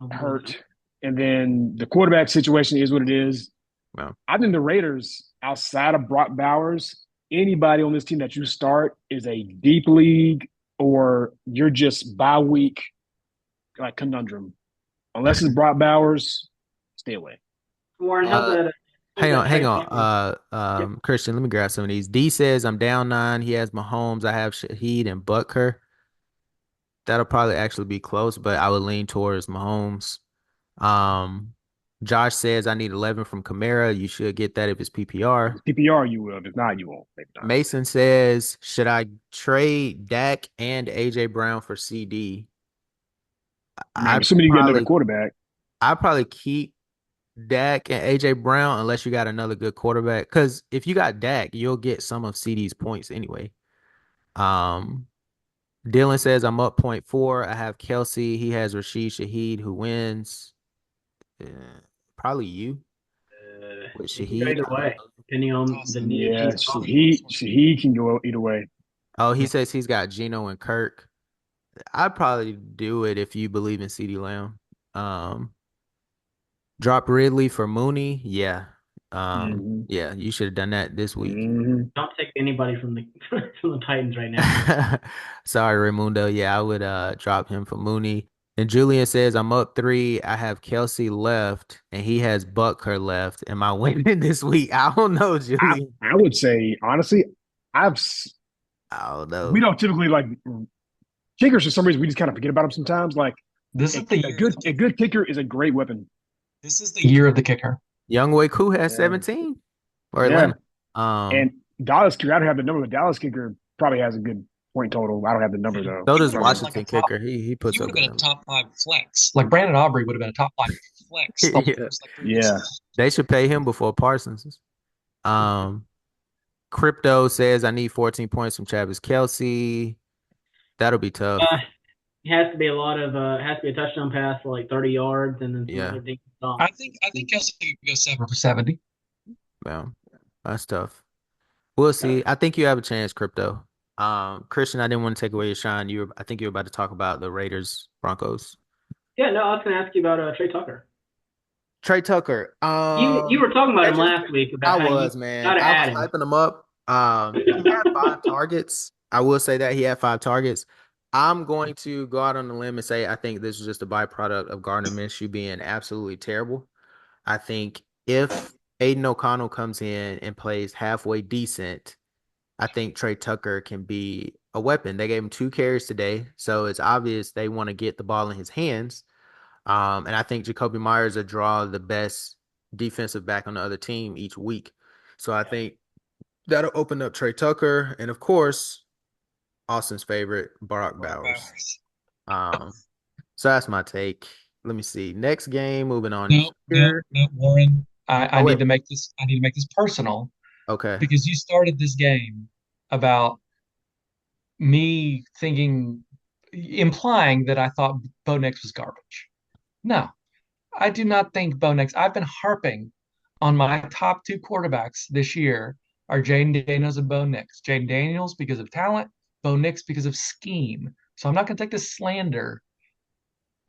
Um, hurt, and then the quarterback situation is what it is. Well, I think the Raiders, outside of Brock Bowers, anybody on this team that you start is a deep league or you're just bye week like conundrum. Unless it's Brock Bowers, stay away. Warren, uh, how's that hang Trey on. Tucker? Yep. Christian, let me grab some of these. D says I'm down 9. He has Mahomes. I have Shaheed and Butker. That'll probably actually be close, but I would lean towards Mahomes. Um, Josh says I need 11 from Kamara. You should get that if it's If PPR. it's PPR, you will. If it's not, you won't. Maybe not. Mason says, should I trade Dak and AJ Brown for CD? I mean, I'm I'd assuming you get another probably quarterback. I'd probably keep Dak and AJ Brown unless you got another good quarterback. Because if you got Dak, you'll get some of CD's points anyway. Um, Dylan says I'm up point 4. I have Kelsey. He has Rashid Shaheed who wins. Uh, Probably you with It can go Shaheed. either I don't way, know. depending on the Awesome. need Yeah, each Awesome. spot. he can go either way. Oh, he Yeah. says he's got Geno and Kirk. I'd probably do it if you believe in CD Lamb. Um, Drop Ridley for Mooney. Yeah. Hmm. Yeah, you should have done that this week. Hmm. Don't take anybody from the from the Titans right now. Sorry, Raimundo. Yeah, I would drop him for Mooney. And Julian says I'm up 3. I have Kelsey left, and he has Butker left. Am I winning this week? I don't know, I Julian. I would say honestly, I've I don't we know. don't typically like kickers for some reason. We just kind of forget about them sometimes. Like This is the a year of the kicker. good kicker is a great weapon. This is the year of the kicker. Young Wei Koo has Yeah, 17 for yeah. Atlanta. Um, And Dallas kicker, I don't have the number, but Dallas kicker probably has a good point total. I don't have the number though. so He does would have been So like a Washington top. kicker. He He puts would up have good been a numbers. top 5 flex. Like Brandon Aubrey would have been a top 5 flex the Yeah. first like 3 weeks. yeah, They should pay him before Parsons. Um, Crypto says I need 14 points from Travis Kelsey. That'll be Uh, tough. it has to be a lot of it has to be a touchdown pass for like 30 yards and then some Yeah. other deep stuff. I think Kelsey could go 7 for 70. Well, that's tough. We'll see. I think you have a chance, Crypto. Christian, I didn't want to take away your shine. I think you were about to talk about the Raiders Broncos. Yeah, no, I was going to ask you about Trey Tucker. Trey Tucker. You were talking about him Catches- last week I about how you was, man. got to I was add him. hyping him up. He had 5 targets. I will say that he had 5 targets. I'm going to go out on the limb and say I think this is just a byproduct of Gardner Minshew being absolutely terrible. I think if Aiden O'Connell comes in and plays halfway decent, I think Trey Tucker can be a weapon. They gave him 2 carries today, so it's obvious they want to get the ball in his hands. And I think Jacoby Myers will draw the best defensive back on the other team each week. So I think that'll open up Trey Tucker, and of course, Austin's favorite, Brock Brock Bowers. Bowers. Um, so that's my take. Let me see. Next game, moving on No, no, here. no, Warren. I Oh, need wait. to make this. I need to make this personal Okay. because you started this game about me thinking, implying that I thought Bo Nix was garbage. No, I do not think Bo Nix. I've been harping on my top two quarterbacks this year are Jaden Daniels and Bo Nix. Jaden Daniels because of talent, Bo Nix because of scheme. So I'm not going to take this slander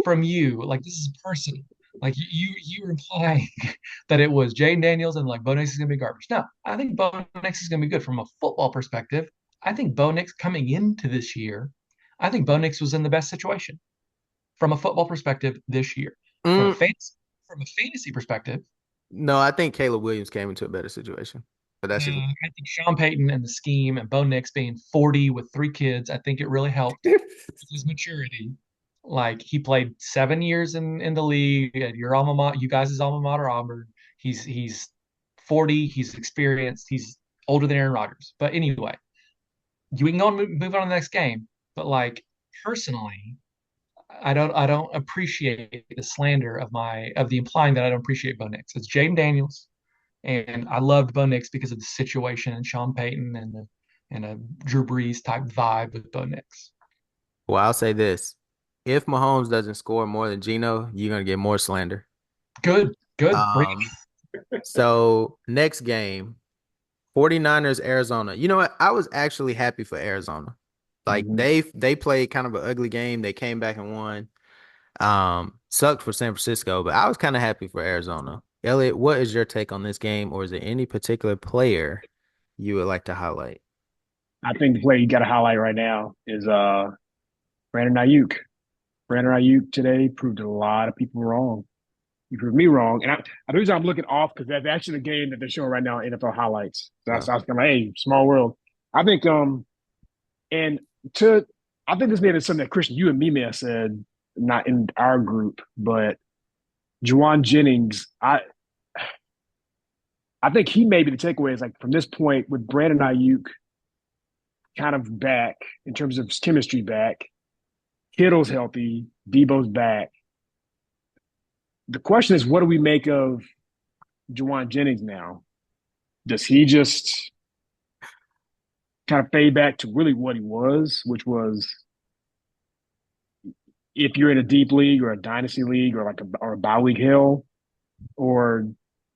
from you. Like this is personal. Like you were implying that it was Jaden Daniels and like Bo Nix is going to be garbage. No, I think Bo Nix is going to be good from a football perspective. I think Bo Nix coming into this year, I think Bo Nix was in the best situation from a football perspective this year. From a Mm, fantasy from a fantasy perspective, no, I think Caleb Williams came into a better situation, but that's just I think Sean Payton and the scheme and Bo Nix being 40 with three kids, I think it really helped with his maturity. Like he played 7 years in the league at your alma mater, you guys' alma mater, Auburn. He's 40, he's experienced, he's older than Aaron Rodgers. But anyway, you can go and move on to the next game. But like personally, I don't appreciate the slander of the implying that I don't appreciate Bo Nix. It's Jaden Daniels, and I loved Bo Nix because of the situation and Sean Payton and a Drew Brees type vibe with Bo Nix. well, I'll say this. If Mahomes doesn't score more than Geno, you're gonna get more slander. Good, good. Bring Um, so next game, 49ers, Arizona. You know what? I was actually happy for Arizona. Like Mm-hmm. they played kind of an ugly game. They came back and won. Sucked for San Francisco, but I was kind of happy for Arizona. Elliott, what is your take on this game, or is there any particular player you would like to highlight? I think the play you got to highlight right now is Brandon Ayuk. Brandon Ayuk today proved a lot of people wrong. You proved me wrong, and the reason I'm looking off because that's actually the game that they're showing right now in NFL highlights. So Yeah. I was kind of like, hey, small world. I think and to I think this may have been something that Christian, you and me may have said, not in our group, but Juwan Jennings, I think he may be the takeaway is like from this point with Brandon Ayuk kind of back in terms of chemistry back, Kittle's healthy, Debo's back. The question is, what do we make of Juwan Jennings now? Does he just kind of fade back to really what he was, which was if you're in a deep league or a dynasty league or like a bye week hell, or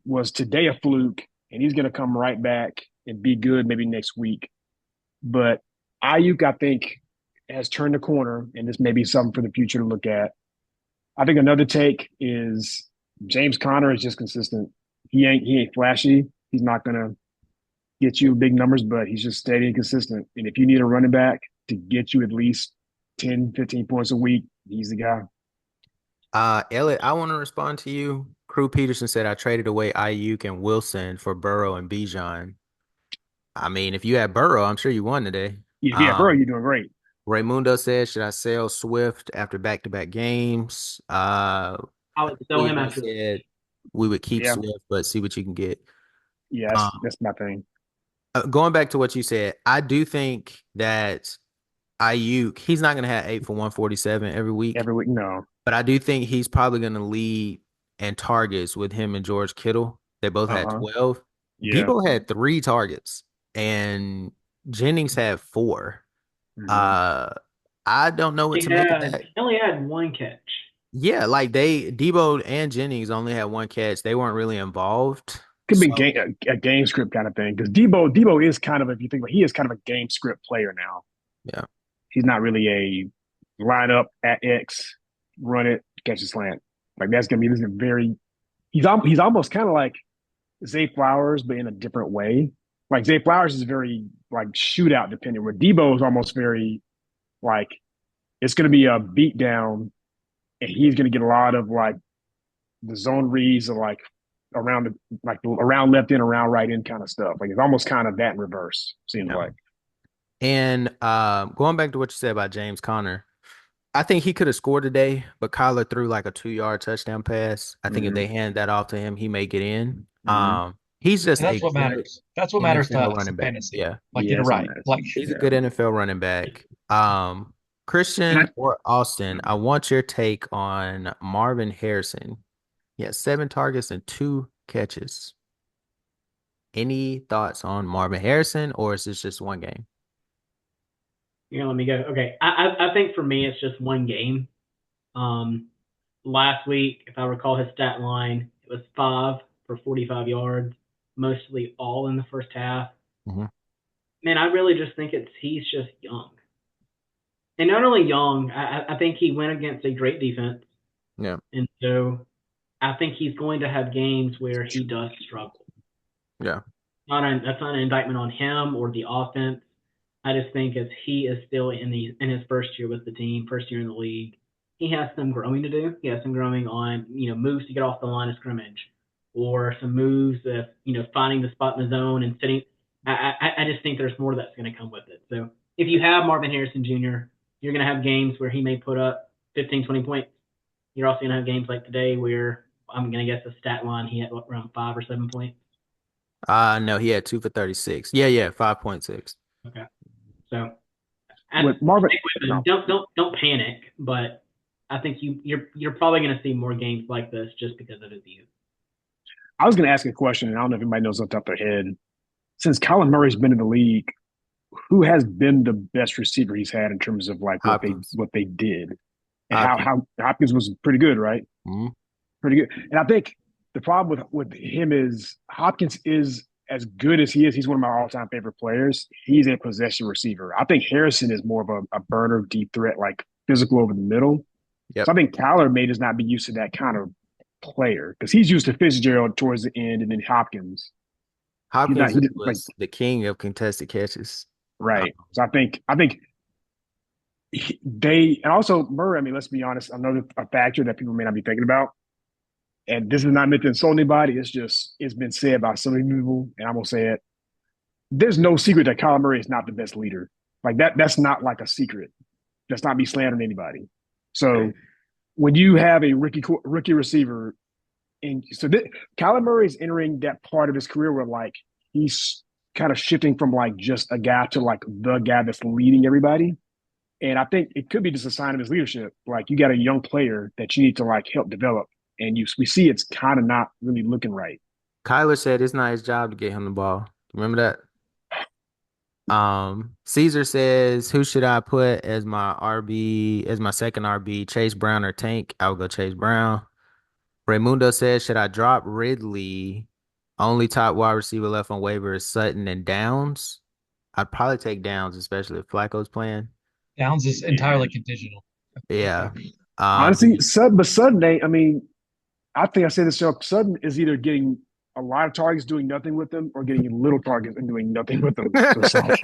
was today a fluke and he's going to come right back and be good maybe next week? But Ayuk, I think, has turned the corner, and this may be something for the future to look at. I think another take is James Conner is just consistent. He ain't flashy. He's not gonna get you big numbers, but he's just steady and consistent. And if you need a running back to get you at least 10, 15 points a week, he's the guy. Elliot, I want to respond to you. Crew Peterson said I traded away Ayuk and Wilson for Burrow and Bijan. I mean, if you had Burrow, I'm sure you won today. Yeah, bro, Um, you're doing great. Raymundo said, should I sell Swift after back-to-back games? I would sell him Julio after this said game. we would keep Yeah, Swift, but see what you can get. yeah, Um, that's my thing. going back to what you said, I do think that Ayuk, he's not going to have 8 for 147 every week, Every week, no. but I do think he's probably going to lead in targets with him and George Kittle. They both had Uh-huh. 12. Yeah. Debo had 3 targets, and Jennings had 4. Mm-hmm. Uh, I don't know what He to make of had that. he only had one catch. Yeah, like Debo and Jennings only had 1 catch. They weren't really involved. Could be So a game script kind of thing because Debo is kind of, if you think about it, he is kind of a game script player now. yeah, He's not really a line up at X, run it, catch a slant. Like that's gonna be this is a very he's almost kind of like Zay Flowers, but in a different way. Like Zay Flowers is very like shootout dependent, where Debo is almost very like it's gonna be a beat down, and he's gonna get a lot of like the zone reads of like around the like around left in, around right in kind of stuff. Like it's almost kind of that in reverse, seems yeah. like. And going back to what you said about James Conner, I think he could have scored today, but Kyler threw like a 2 yard touchdown pass. I think if Mm-hmm. they hand that off to him, he may get in. Mm-hmm. He's just And a that's what good matters. That's what matters to NFL us running in back. fantasy. Yeah, Like get it Yeah, so right. nice. Like he's a Yeah. good NFL running back. And Christian or Austin, I want your take on Marvin Harrison. He has 7 targets and 2 catches. Any thoughts on Marvin Harrison, or is this just one game? You're gonna let me go. Okay, I think for me it's just one game. Um, Last week, if I recall his stat line, it was 5 for 45 yards, mostly all in the first half. Mhm. Man, I really just think he's just young. And not only young, I think he went against a great defense. Yeah. And so I think he's going to have games where he does struggle. Yeah. That's not an indictment on him or the offense. I just think as he is still in his first year with the team, first year in the league, he has some growing to do. He has some growing on moves to get off the line of scrimmage, or some moves of finding the spot in the zone and sitting. I just think there's more that's going to come with it. So if you have Marvin Harrison Jr., you're going to have games where he may put up 15, 20 points. You're also going to have games like today where I'm going to guess the stat line he had around 5 or 7 points. No, he had 2 for 36. Yeah, yeah, 5.6. Okay, so With I Marvin, stick with him. no, Don't panic, but I think you're probably going to see more games like this just because of his youth. I was going to ask a question, and I don't know if anybody knows off the top of their head. Since Kyler Murray's been in the league, who has been the best receiver he's had in terms of like Hopkins. what they did, and Hopkins. how Hopkins was pretty good, right? Mhm. Pretty good. And I think the problem with him is Hopkins is as good as he is. He's one of my all time favorite players. He's a possession receiver. I think Harrison is more of a burner, deep threat, like physical over the middle. So Yep. I think Kyler may just not be used to that kind of player because he's used to Fitzgerald towards the end, and then Hopkins. He's not. Hopkins He didn't like was the king of contested catches. Uh, right. So I think they and also Murray. I mean, let's be honest. Another a factor that people may not be thinking about, and this is not meant to insult anybody. It's been said by so many people, and I'm gonna say it. There's no secret that Kyler Murray is not the best leader. Like that. That's not like a secret. That's not me slandering anybody. So right. when you have a rookie receiver, and so Kyler Murray is entering that part of his career where like he's kind of shifting from like just a guy to like the guy that's leading everybody. And I think it could be just a sign of his leadership. Like you got a young player that you need to like help develop, and we see it's kind of not really looking right. Kyler said it's not his job to get him the ball. Remember that? Caesar says, who should I put as my RB, as my second RB, Chase Brown or Tank? I would go Chase Brown. Raymundo says, should I drop Ridley? Only top wide receiver left on waiver is Sutton and Downs. I'd probably take Downs, especially if Flacco's playing. Downs is Yeah. entirely conditional. Yeah. Honestly, Sudden, I mean, I think I said this show. Sudden is either getting a lot of targets, doing nothing with them, or getting little targets and doing nothing with them. So it's like,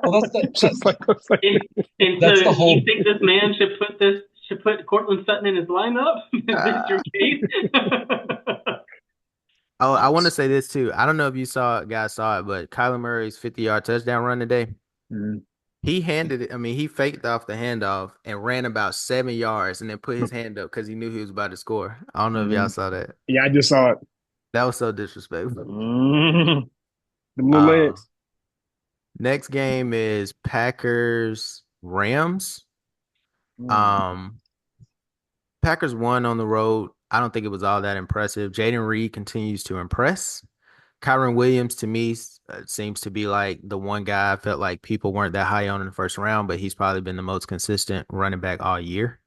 Well, that's the it's just like, it's like And so that's the you whole. think this man should put Cortland Sutton in his lineup? Is this your case? Oh, I want to say this too. I don't know if you guys saw it, but Kyler Murray's 50-yard touchdown run today. mm, He handed it. I mean, he faked off the handoff and ran about 7 yards and then put his hand up because he knew he was about to score. I don't know if y'all mm. saw that. Yeah, I just saw it. That was so disrespectful. Mm. The little Uh, legs. Next game is Packers Rams. Mm. Um, Packers won on the road. I don't think it was all that impressive. Jaden Reed continues to impress. Kyron Williams to me seems to be like the one guy I felt like people weren't that high on in the first round, but he's probably been the most consistent running back all year.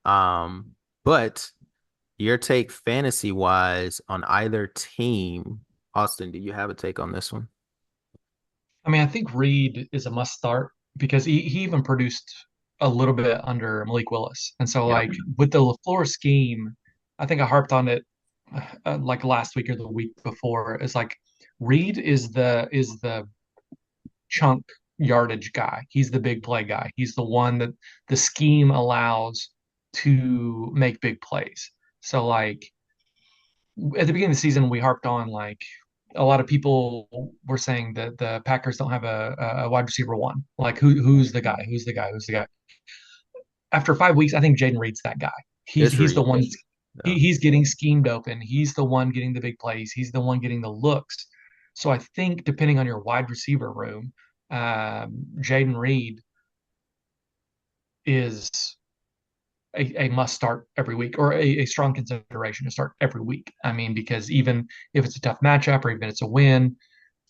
Um, but your take fantasy wise on either team, Austin, do you have a take on this one? I mean, I think Reed is a must start because he even produced a little bit under Malik Willis, and so Yep. like with the LaFleur scheme, I think I harped on it like last week or the week before. It's like Reed is the chunk yardage guy. He's the big play guy. He's the one that the scheme allows to make big plays. So like at the beginning of the season, we harped on like a lot of people were saying that the Packers don't have a wide receiver one. Like who's the guy? Who's the guy? Who's the guy? After 5 weeks, I think Jaden Reed's that guy. He's It's he's the Reed. one. Yeah. He's getting schemed open. He's the one getting the big plays. He's the one getting the looks. So I think depending on your wide receiver room, Jaden Reed is a must start every week or a strong consideration to start every week. I mean, because even if it's a tough matchup or even it's a win,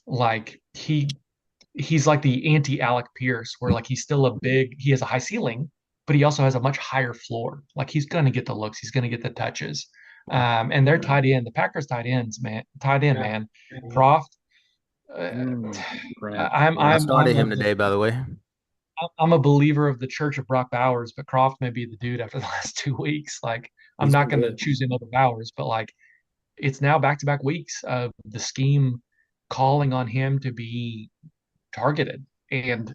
like he's like the anti Alec Pierce, where like he's still he has a high ceiling, but he also has a much higher floor. Like he's going to get the looks, he's going to get the touches. And their tight end, the Packers tight end, Yeah. man, Croft. Uh, Crap. I'm I Yeah. I'm started I'm him of the today, by the way. I'm a believer of the Church of Brock Bowers, but Croft may be the dude after the last 2 weeks. Like I'm He's not been going to good. choose him over Bowers, but like it's now back-to-back weeks of the scheme calling on him to be targeted. And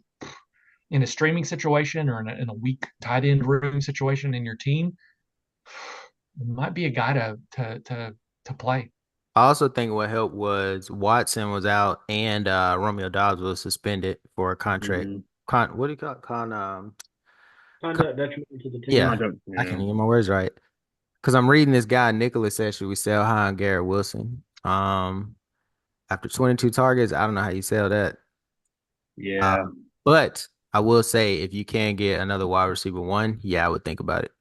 in a streaming situation or in a weak tight end room situation in your team, it might be a guy to play. I also think what helped was Watson was out and Romeo Dobbs was suspended for a contract. Mhm. What do you call it? Kind Con of detrimental to the yeah, team. Conduct. I Yeah. can't get my words right. Because I'm reading this guy, Nicholas said, should we sell high on Garrett Wilson? After 22 targets, I don't know how you sell that. Yeah. But I will say if you can get another wide receiver one, yeah, I would think about it.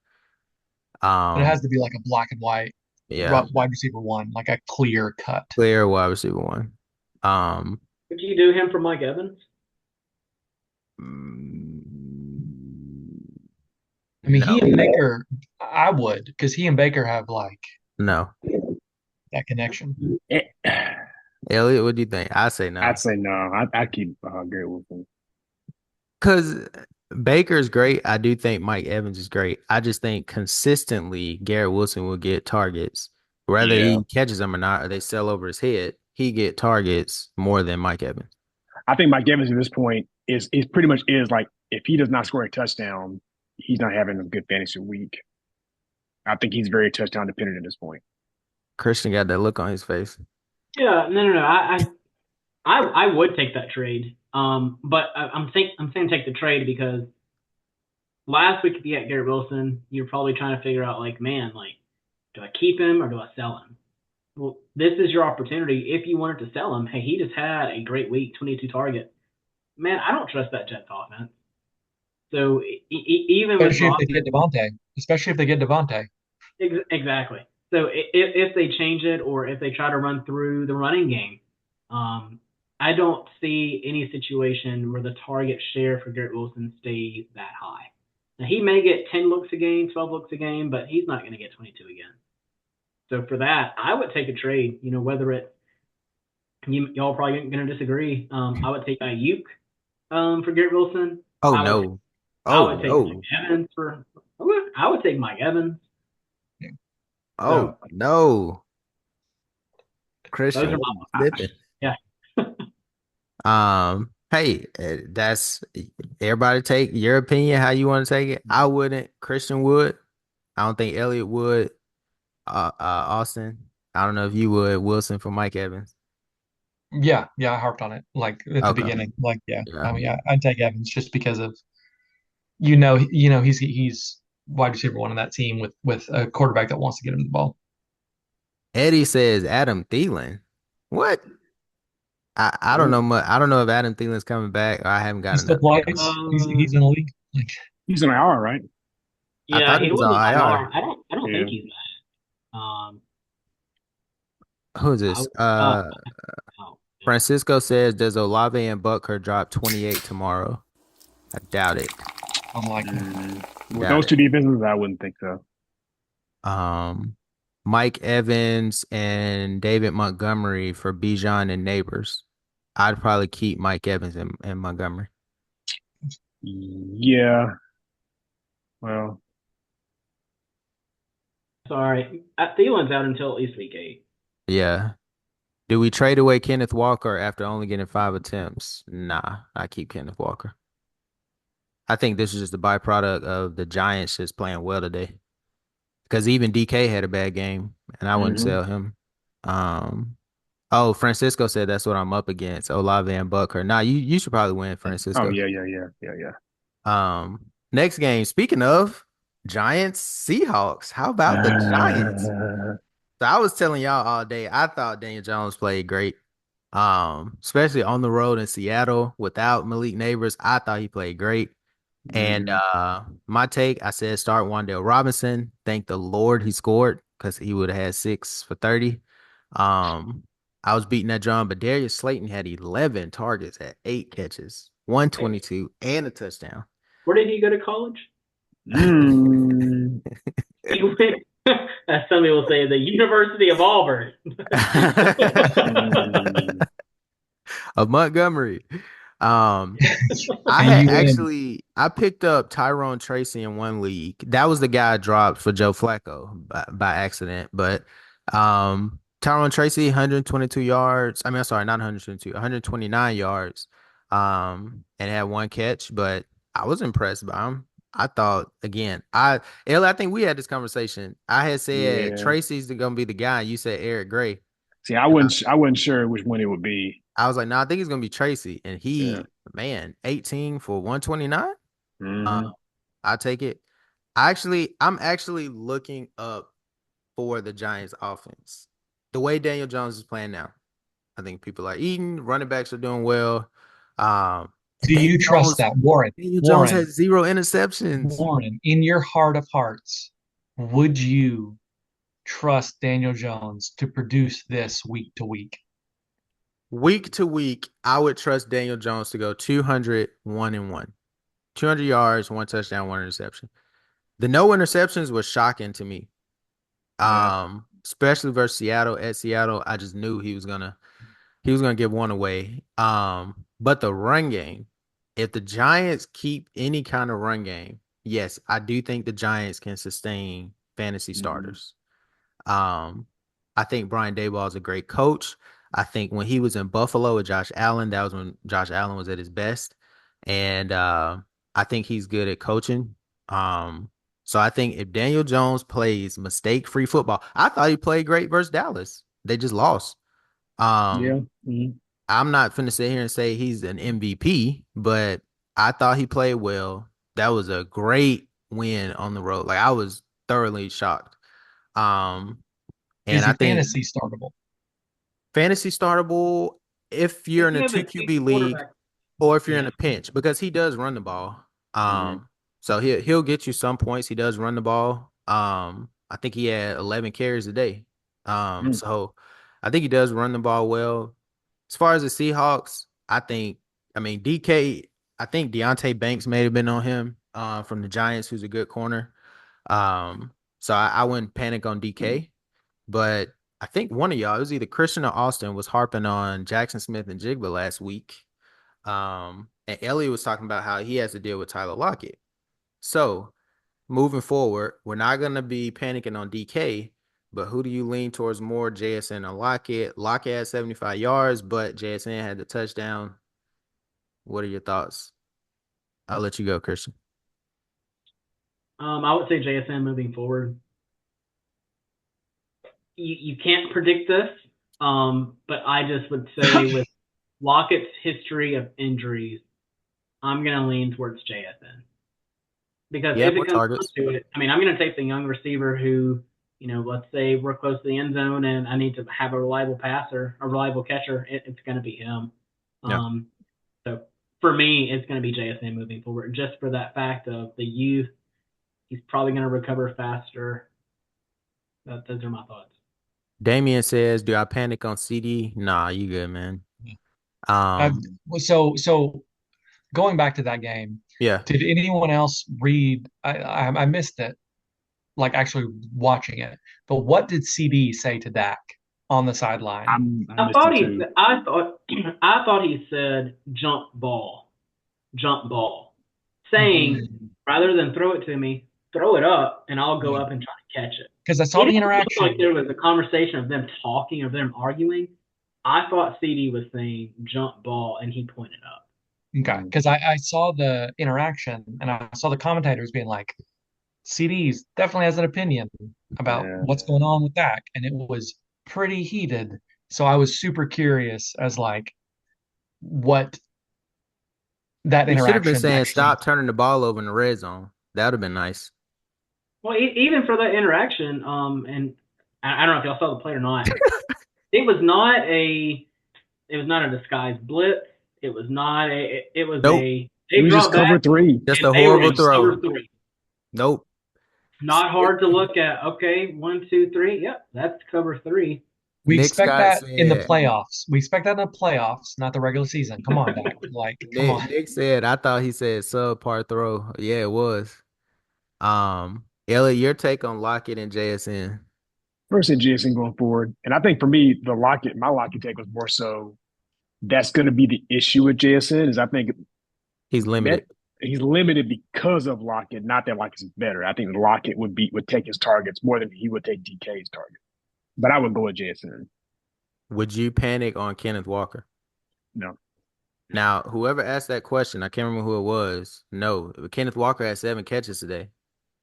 But it has Um, to be like a black and white yeah, wide receiver one, like a clear cut. clear wide receiver one. Um, Would you do him for Mike Evans? mm, I mean, he no, and Baker, I would, because he and Baker have like no. that connection. Eh, Elliott, what do you think? I say I'd no. say no. I'd keep Garrett Wilson. Because Baker's great. I do think Mike Evans is great. I just think consistently Garrett Wilson will get targets. Whether Yeah. he catches them or not, or they sell over his head, he get targets more than Mike Evans. I think Mike Evans at this point is pretty much is like if he does not score a touchdown, he's not having a good fantasy week. I think he's very touchdown dependent at this point. Christian got that look on his face. Yeah, no. I would take that trade. But I'm saying take the trade because last week if you had Garrett Wilson, you're probably trying to figure out like, man, like, do I keep him or do I sell him? Well, this is your opportunity. If you wanted to sell him, hey, he just had a great week, 22 target. Man, I don't trust that Jets offense. So even with Especially if they get Boston, Devontae. Especially if they get Devontae. exactly. So if they change it or if they try to run through the running game, I don't see any situation where the target share for Garrett Wilson stays that high. Now he may get 10 looks a game, 12 looks a game, but he's not going to get 22 again. So for that, I would take a trade. You know, whether it y'all probably going to disagree. I would take Ayuk for Garrett Wilson. Oh I would no. I Oh would take Mike no. Evans for. I would take Mike Evans. Oh So no. those Christian, are what are you my slipping? yeah. Hey, that's everybody take your opinion how you want to take it. I wouldn't. Christian would. I don't think Elliott would. Austin. I don't know if you would. Wilson for Mike Evans. Yeah, I harped on it like at the Okay. beginning. Like, yeah, Yeah. I mean, yeah, I'd take Evans just because of he's wide receiver one on that team with a quarterback that wants to get him the ball. Eddie says Adam Thielen. What? I don't know Oh, much. I don't know if Adam Thielen's coming back or I haven't He got still enough. plays. He's in the league. Like, he's an IR, right? I Yeah, thought he he was was on on IR. IR. I don't think Yeah. he's bad. Who's I this? would oh, yeah. Francisco says, does Olave and Butker drop 28 tomorrow? I doubt it. unlikely. With Doubt those it. two defenses, I wouldn't think so. Um, Mike Evans and David Montgomery for Bijan and Neighbors. I'd probably keep Mike Evans and Montgomery. Yeah. Well, Sorry, Thielen's out until at least week 8. Yeah. Do we trade away Kenneth Walker after only getting 5 attempts? Nah, I keep Kenneth Walker. I think this is just a byproduct of the Giants just playing well today. Because even DK had a bad game, and I wouldn't hmm sell him. Um, oh, Francisco said that's what I'm up against. Olave and Butker. Nah, you should probably win, Oh Francisco. yeah. Next game. Speaking of Giants, Seahawks. How about the Giants? So I was telling y'all all day. I thought Daniel Jones played great. Especially on the road in Seattle without Malik Neighbors. I thought he played great. And hmm my take, I said start Wan'Dale Robinson. Thank the Lord he scored because he would have had 6 for 30. Um, I was beating that drum, but Darius Slayton had 11 targets at 8 catches, Hey, 122, and a touchdown. where did he go to college? Mm. He went, as some people say, the University of Auburn. Mm. Of Montgomery. Um, I had AUM. actually I picked up Tyrone Tracy in one league. That was the guy I dropped for Joe Flacco by accident. But Tyrone Tracy, 122 yards. I mean, I'm sorry, not 122, 129 yards. And had one catch, but I was impressed by him. I thought again, Ellie, I think we had this conversation. I had said Yeah. Tracy's gonna be the guy, and you said Eric Gray. See, I wasn't sure which one it would be. I was like, no, I think it's gonna be Tracy. And Yeah. man, 18 for 129. Uh, Hmm. I take it. I'm actually looking up for the Giants offense. The way Daniel Jones is playing now, I think people are eating. Running backs are doing well. And Do you trust that, Warren? Daniel Jones Warren, has zero interceptions. Warren, in your heart of hearts, would you trust Daniel Jones to produce this week to week? Week to week, I would trust Daniel Jones to go 200, 1-1. 200 yards, one touchdown, one interception. The no interceptions was shocking to me. Yeah. Especially versus Seattle. At Seattle, I just knew he was gonna give one away. But the run game, if the Giants keep any kind of run game, yes, I do think the Giants can sustain fantasy Hmm. starters. Um, I think Brian Daboll is a great coach. I think when he was in Buffalo with Josh Allen, that was when Josh Allen was at his best. And I think he's good at coaching. Um, so I think if Daniel Jones plays mistake-free football, I thought he played great versus Dallas. They just lost. Yeah. Um, Hmm. I'm not finna sit here and say he's an MVP, but I thought he played well. That was a great win on the road. Like I was thoroughly shocked. Um, and Is I he think fantasy startable? fantasy startable if you're If in you a have two a two QB league quarterback, or if you're in yeah. a pinch because he does run the ball. Hmm. So he'll get you some points. He does run the ball. I think he had 11 carries a day. So I think he does run the ball well. As far as the Seahawks, I mean DK. I think Deontay Banks may have been on him from the Giants, who's a good corner. So I wouldn't panic on DK. But I think one of y'all, it was either Christian or Austin, was harping on Jackson Smith and Jigba last week. And Elliott was talking about how he has to deal with Tyler Lockett. So moving forward, we're not going to be panicking on DK, but who do you lean towards more, JSN or Lockett? Lockett had 75 yards, but JSN had the touchdown. What are your thoughts? I'll let you go, Christian. I would say JSN moving forward. You can't predict this, but I just would say with Lockett's history of injuries, I'm going to lean towards JSN. Because Yeah, if more it comes down targets. to it, I mean, I'm going to take the young receiver who, let's say we're close to the end zone and I need to have a reliable passer, a reliable catcher. It's going to be him. Yeah. Um, so for me, it's going to be JSN moving forward, just for that fact of the youth. He's probably going to recover faster. Those are my thoughts. Damien says, do I panic on CD? Nah, you good, man. Uh, Um, so going back to that game, yeah. did anyone else read? I missed it, like actually watching it. But what did CD say to Dak on the sideline? I I missed thought it he, too. I thought, I thought he said jump ball, saying Mm. rather than throw it to me, throw it up and I'll go up and try to catch it. Because I saw It the didn't look like interaction. there was a conversation of them talking or them arguing. I thought CD was saying jump ball and he pointed up. Okay, Mm. because I saw the interaction and I saw the commentators being like, CD's definitely has an opinion about Yeah. what's going on with Dak, and it was pretty heated. So I was super curious as like what that He should have been interaction saying actually. stop turning the ball over in the red zone. That would have been nice. Well, even for that interaction, and I don't know if y'all saw the play or not. It was not a it was not a disguised blitz. It was not a it was Nope. a It they was just dropped back cover three. Just and a they were horrible in cover throw. three. Nope. Not hard to look at. Okay, 1, 2, 3. Yep, that's cover three. We Nick expect Scott that in the said playoffs. We expect that in the playoffs, not the regular season. Come on, Dak. Like, come on. Nick said I thought he said subpar throw. Yeah, it was. Elliot, your take on Lockett and JSN? First and Jason going forward. And I think for me, my Lockett take was more so that's going to be the issue with JSN is I think He's limited. that he's limited because of Lockett, not that Lockett's better. I think Lockett would take his targets more than he would take DK's target. But I would go with JSN. Would you panic on Kenneth Walker? No. Now, whoever asked that question, I can't remember who it was. No, Kenneth Walker had 7 catches today.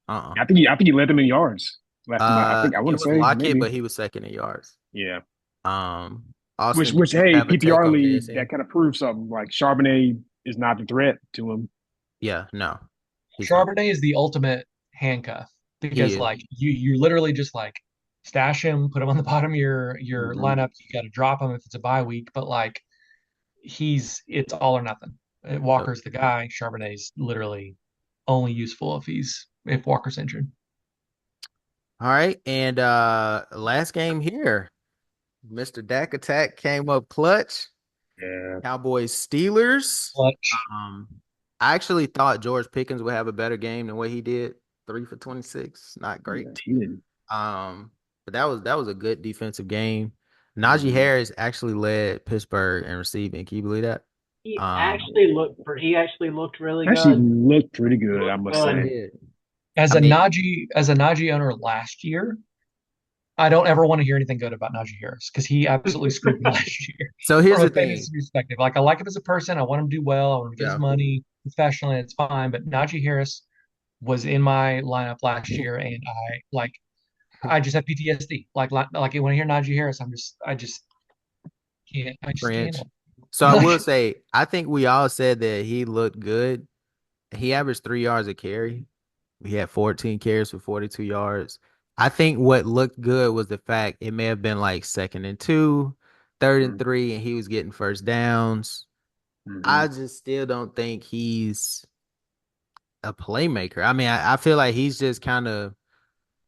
Uh-uh. I think he led them in yards last time. I want It to was say Lockett, maybe. but he was second in yards. Yeah. Which Austin, do which you hey, have a take PPR on league JSN? that kind of proves something. Like Charbonnet is not the threat to him. Yeah, no, he's not. Charbonnet is the ultimate handcuff He because is. like you literally just like stash him, put him on the bottom of your Mm-hmm. lineup. You got to drop him if it's a bye week, but like it's all or nothing. Yep. Walker's the guy. Charbonnet's literally only useful if Walker's injured. All right, and last game here, Mr. Dak Attack came up clutch. Yeah. Cowboys Steelers. Clutch. Um, I actually thought George Pickens would have a better game than what he did. 3 for 26, not Yeah. great. He didn't. But that was a good defensive game. Najee Mm-hmm. Harris actually led Pittsburgh in receiving. Can you believe that? He actually looked really Actually good. looked pretty good, I Looked must He good. say. did. As I a mean, Najee owner last year, I don't ever want to hear anything good about Najee Harris because he absolutely screwed me last year so here's from the a thing. fantasy perspective. Like I like him as a person. I want him to do well. I want him to get his Yeah. money professionally. It's fine. But Najee Harris was in my lineup last year, and I just have PTSD. Like when I hear Najee Harris, I just can't. I just can't French. handle So it. I Like will say, I think we all said that he looked good. He averaged 3 yards a carry. He had 14 carries for 42 yards. I think what looked good was the fact it may have been like 2nd and 2, third and Mm-hmm. three, and he was getting first downs. Mm-hmm. I just still don't think he's a playmaker. I mean, I feel like he's just kind of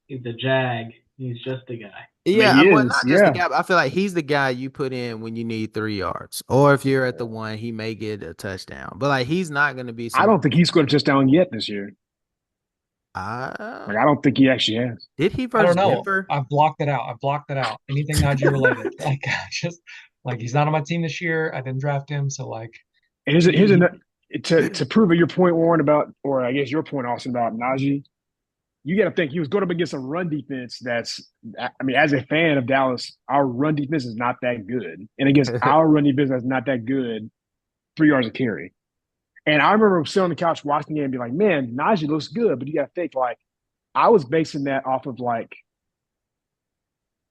He's a jag. He's just a guy. I mean, yeah, he well, is. not just the Yeah. guy, but I feel like he's the guy you put in when you need 3 yards. Or if you're at the one, he may get a touchdown. But like he's not gonna be I some don't think he scored a touchdown yet this year. uh Like, I don't think he actually has. did he I don't versus know. Denver? I've blocked it out. I've blocked it out. Anything Najee related. Like just like he's not on my team this year. I didn't draft him, so like And here's he another to prove your point, Warren, about, or I guess your point, Austin, about Najee. You got to think he was going up against a run defense that's, I mean, as a fan of Dallas, our run defense is not that good. And against our run defense that's not that good, 3 yards a carry. And I remember sitting on the couch watching the game and be like, man, Najee looks good. But you got to think, like, I was basing that off of, like,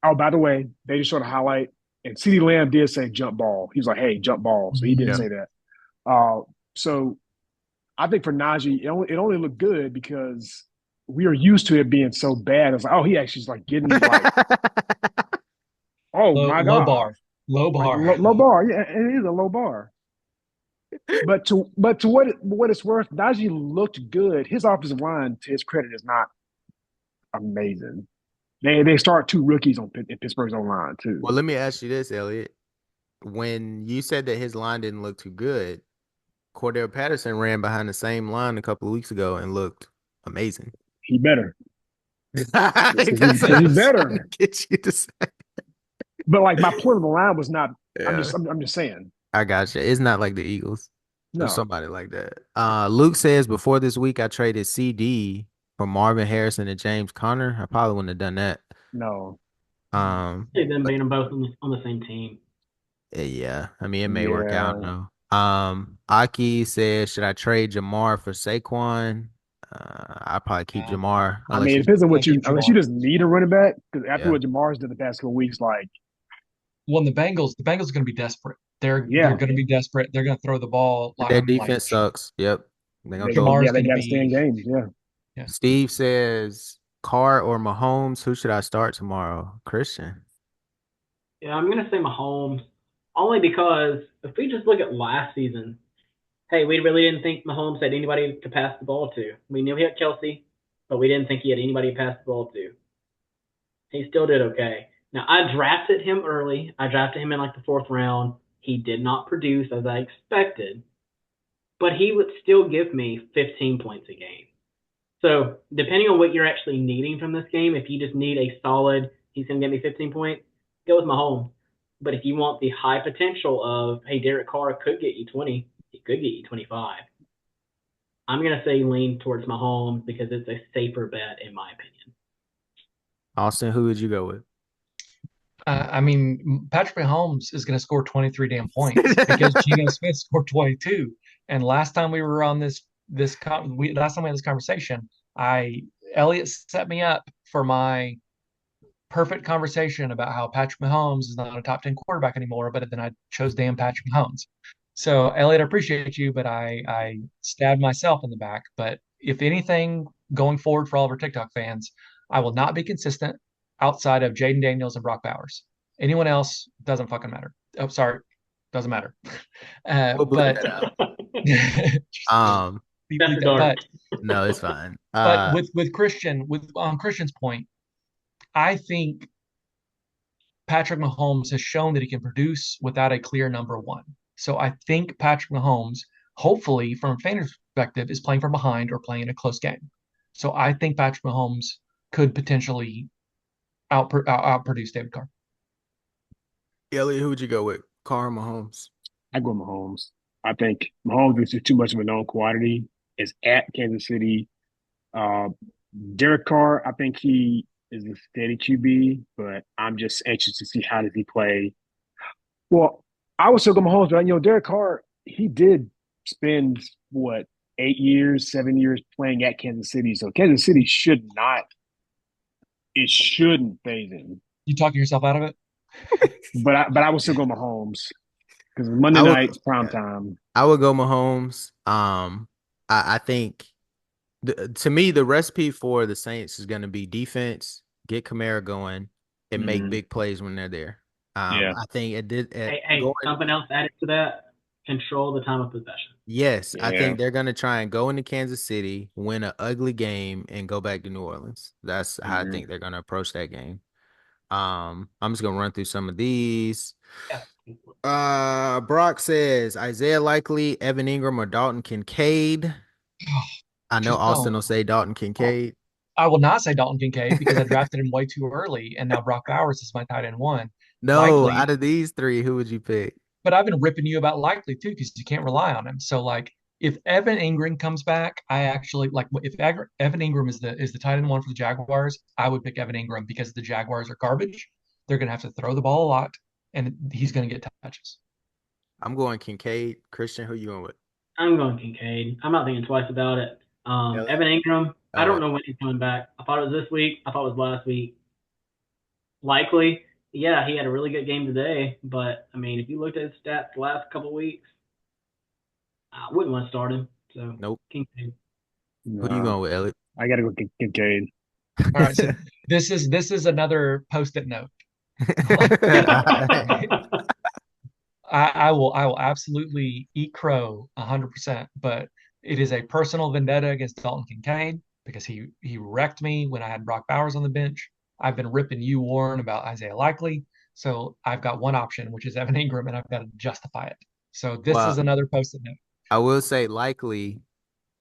oh, by the way, they just showed a highlight. And CeeDee Lamb did say jump ball. He was like, hey, jump ball. So he did Yeah. say that. So I think for Najee, it only looked good because we are used to it being so bad. It's like, oh, he actually is like getting like, oh my low God. bar. Low Like bar. low bar. Yeah, it is a low bar. But to what it's worth, Najee looked good. His offensive line, to his credit, is not amazing. They start two rookies on in Pittsburgh's own line too. Well, let me ask you this, Elliot. When you said that his line didn't look too good, Cordell Patterson ran behind the same line a couple of weeks ago and looked amazing. He better That's what because I he's was trying better. to get you to say. But like my point of the line was not. Yeah, I'm just saying. I got you. It's not like the Eagles or No, somebody like that. Luke says before this week I traded CD for Marvin Harrison and James Conner. I probably wouldn't have done that. no, See them But being them both on the same team. yeah, I mean it may work out yeah. though. Aki says, should I trade Jamar for Saquon? I'll probably keep Yeah. Jamar I mean, unless it you, depends on Yeah, what keep unless you Jamar. just need a running back. Because after yeah, what Jamar's did the past couple weeks, like, Well, the Bengals are going to be desperate. They're yeah, going to be desperate. They're going to throw the ball. their Like defense sucks. Yep, they're gonna throw. Jamar's they going to got to stay in be. games. Yeah, Yeah. Steve says, Carr or Mahomes, who should I start tomorrow? Christian. Yeah, I'm gonna say Mahomes, only because if we just look at last season, hey, we really didn't think Mahomes had anybody to pass the ball to. We knew he had Kelsey, but we didn't think he had anybody to pass the ball to. He still did okay. Now I drafted him early. I drafted him in like the fourth round. He did not produce as I expected, but he would still give me 15 points a game. So depending on what you're actually needing from this game, if you just need a solid, he's going to get me 15 points, go with Mahomes. But if you want the high potential of, hey, Derek Carr could get you 20, he could get you 25. I'm going to say lean towards Mahomes because it's a safer bet in my opinion. Austin, who would you go I mean, Patrick Mahomes is going to score 23 damn points because with? Geno Smith scored 22. And last time we were on last time we had this conversation, I Elliott set me up for my perfect conversation about how Patrick Mahomes is not a top 10 quarterback anymore, but then I chose damn Patrick Mahomes. So Elliott, I appreciate you, but I stabbed myself in the back. But if anything, going forward for all of our TikTok fans, I will not be consistent outside of Jaden Daniels and Brock Bowers. Anyone else doesn't fucking matter. Oh, sorry, doesn't matter. We'll bleep But that out. just Um, After that. dark. no, it's fine. But with Christian, with on Christian's point, I think Patrick Mahomes has shown that he can produce without a clear number one. So I think Patrick Mahomes, hopefully from a fan's perspective, is playing from behind or playing a close game. So I think Patrick Mahomes could potentially outproduce David Carr. Elliot, who would you go with? Carr or Mahomes? I go Mahomes. I think Mahomes is just too much of a known quantity. It's at Kansas City. Uh, Derek Carr, I think he is a steady QB, but I'm just anxious to see how does he play. Well, I would still go Mahomes, but Derek Carr, he did spend what 8 years, 7 years playing at Kansas City, so Kansas City should not. It shouldn't phase him. You talking yourself out of it? But I would still go Mahomes because Monday I would night's prime time. I would go Mahomes. I think to me the recipe for the Saints is going to be defense, get Kamara going, and make Mhm. big plays when they're there. Yeah, I think it did Hey, going. something else added to that: control the time of possession. Yes, I yeah. think they're going to try and go into Kansas City, win an ugly game, and go back to New Orleans. That's how I Mhm. think they're going to approach that game. I'm just gonna run through some of these. Yeah. Brock says Isaiah Likely, Evan Ingram, or Dalton Kincaid. I know Just Austin no. will say Dalton Kincaid. I will not say Dalton Kincaid because I drafted him way too early, and now Brock Bowers is my tight end one. No, Likely, out of these three, who would you pick? but I've been ripping you about Likely too because you can't rely on him. So like, if Evan Ingram comes back, I actually like if Evan Ingram is the tight end one for the Jaguars, I would pick Evan Ingram because the Jaguars are garbage. They're gonna have to throw the ball a lot, and he's gonna get touches. I'm going Kincaid. Christian, who you going with? I'm going Kincaid. I'm not thinking twice about it. Elliot. Evan Ingram, I All don't right. know when he's coming back. I thought it was this week. I thought it was last week. Likely, yeah, he had a really good game today. But I mean, if you looked at his stats the last couple of weeks, I wouldn't want to start him. So Nope. Kincaid. Who you No, going with, Elliot? I got to go Kincaid. All right, so this is another post-it note. I will absolutely eat crow 100%, but it is a personal vendetta against Dalton Kincaid because he wrecked me when I had Brock Bowers on the bench. I've been ripping you, Warren, about Isaiah Likely. So I've got one option, which is Evan Ingram, and I've got to justify it. So this is Well, another post-it note. I will say likely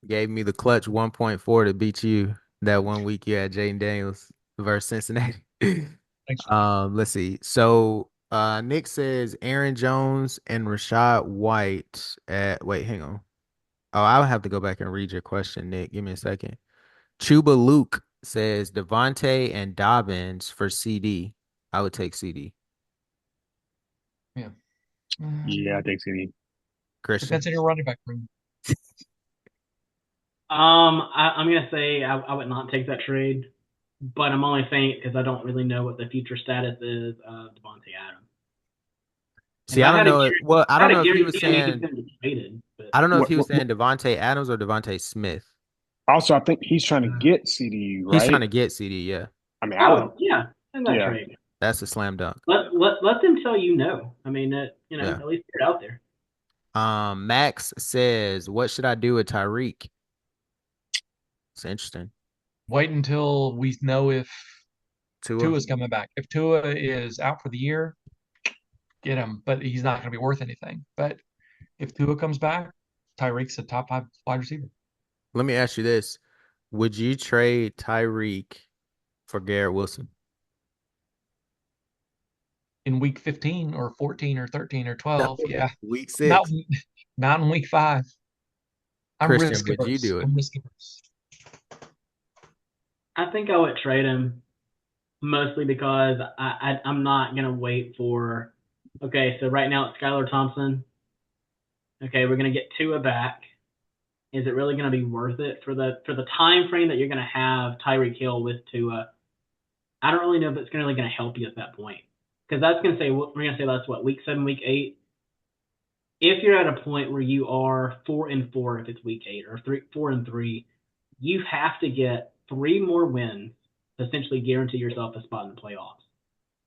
gave me the clutch 1.4 to beat you that one week you had Jaden Daniels versus Cincinnati. Thanks. Let's see. So Nick says Aaron Jones and Rashad White at wait, hang on. Oh, I'll have to go back and read your question, Nick. Give me a second. Chuba Luke says Devontae and Dobbins for CD. I would take CD. Yeah. Yeah, I think so. Christian. Depends on your running back room. I'm gonna say I would not take that trade, but I'm only saying it because I don't really know what the future status is of Devontae Adams. If See, I I don't had a know. Well, I don't know if he was guarantee, I think he's saying going to be traded. But I don't know if What, he was what, what, saying Devontae Adams or Devontae Smith. also, I think he's trying to uh, get CD, He's trying right? to get CD, yeah. I mean, I would, oh yeah, send that yeah. trade. That's a slam dunk. Let them tell you no. I mean, Yeah. at least get it out there. Max says, what should I do with Tyreek? It's interesting. Wait until we know if Tua. Tua's coming back. If Tua is out for the year, get him, but he's not going to be worth anything. But if Tua comes back, Tyreek's a top 5 wide receiver. Let me ask you this. Would you trade Tyreek for Garrett Wilson? In week 15 or 14 or 13 or 12. No. Yeah. Week Not 6. not in week 5. I'm Christian, risk would you averse. do it? I'm risk averse. I think I would trade him mostly because I'm not gonna wait for. Okay, so right now it's Skylar Thompson. Okay, we're gonna get Tua back. Is it really gonna be worth it for the time frame that you're gonna have Tyreek Hill with Tua? I don't really know if it's really gonna help you at that point because that's gonna say we're gonna say that's what week 7, week 8. If you're at a point where you are 4-4, if it's week 8 or 4-3, you have to get 3 more wins to essentially guarantee yourself a spot in the playoffs.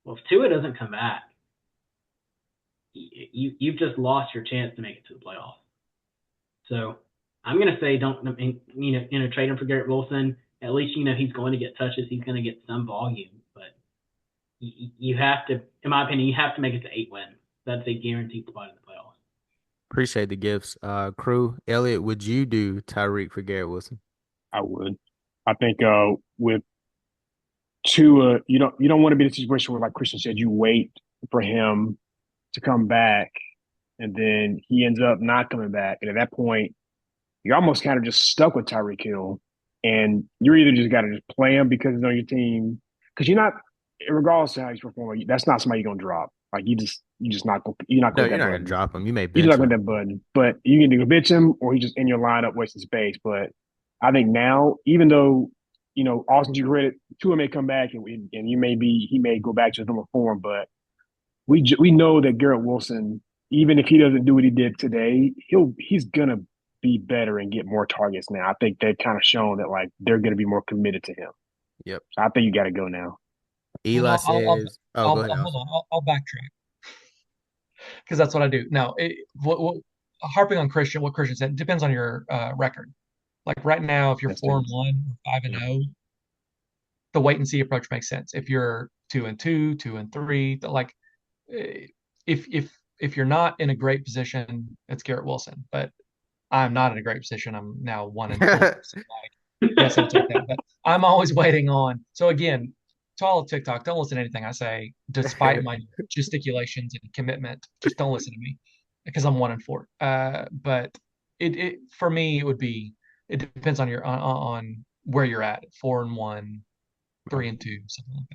Well, if Tua doesn't come back, you've just lost your chance to make it to the playoffs. So I'm gonna say don't trade him for Garrett Wilson. At least he's going to get touches. He's going to get some volume, but you have to, in my opinion, you have to make it to 8 wins. That's a guaranteed spot in the playoffs. Appreciate the gifts. Crew. Elliott, would you do Tyreek for Garrett Wilson? I would. I think with Tua, you don't want to be in a situation where, like Christian said, you wait for him to come back, and then he ends up not coming back, and at that point, you're almost kind of just stuck with Tyreek Hill, and you're either just got to just play him because he's on your team, because you're not, regardless of how he's performing, that's not somebody you're gonna drop. Like you just not go, you're not No, going you're that not gonna button. drop him. You may You just bench not going him. that button, but you can either bench him or he's just in your lineup wasting space. But I think now, even though Austin, you credit, Tua may come back and he may go back to his normal form, but we know that Garrett Wilson, even if he doesn't do what he did today, he's gonna be better and get more targets now. I think they've kind of shown that like they're gonna be more committed to him. Yep. So I think you got to go now. Well, Eli says, "Oh, go ahead, hold Austin." on. I'll backtrack because that's what I do. Now, harping on Christian, what Christian said depends on your record. Like right now, if you're That's four true. and one, or five and Yeah. zero, the wait and see approach makes sense. If you're 2-2, 2-3, like eh, if you're not in a great position, it's Garrett Wilson. But I'm not in a great position. I'm now 1-4. So like, yes, I'll take that. But I'm always waiting on. So again, to all of TikTok, don't listen to anything I say, despite my gesticulations and commitment. Just don't listen to me because I'm 1-4. But it for me it would be it depends on on where you're at. 4-1, 3-2, something like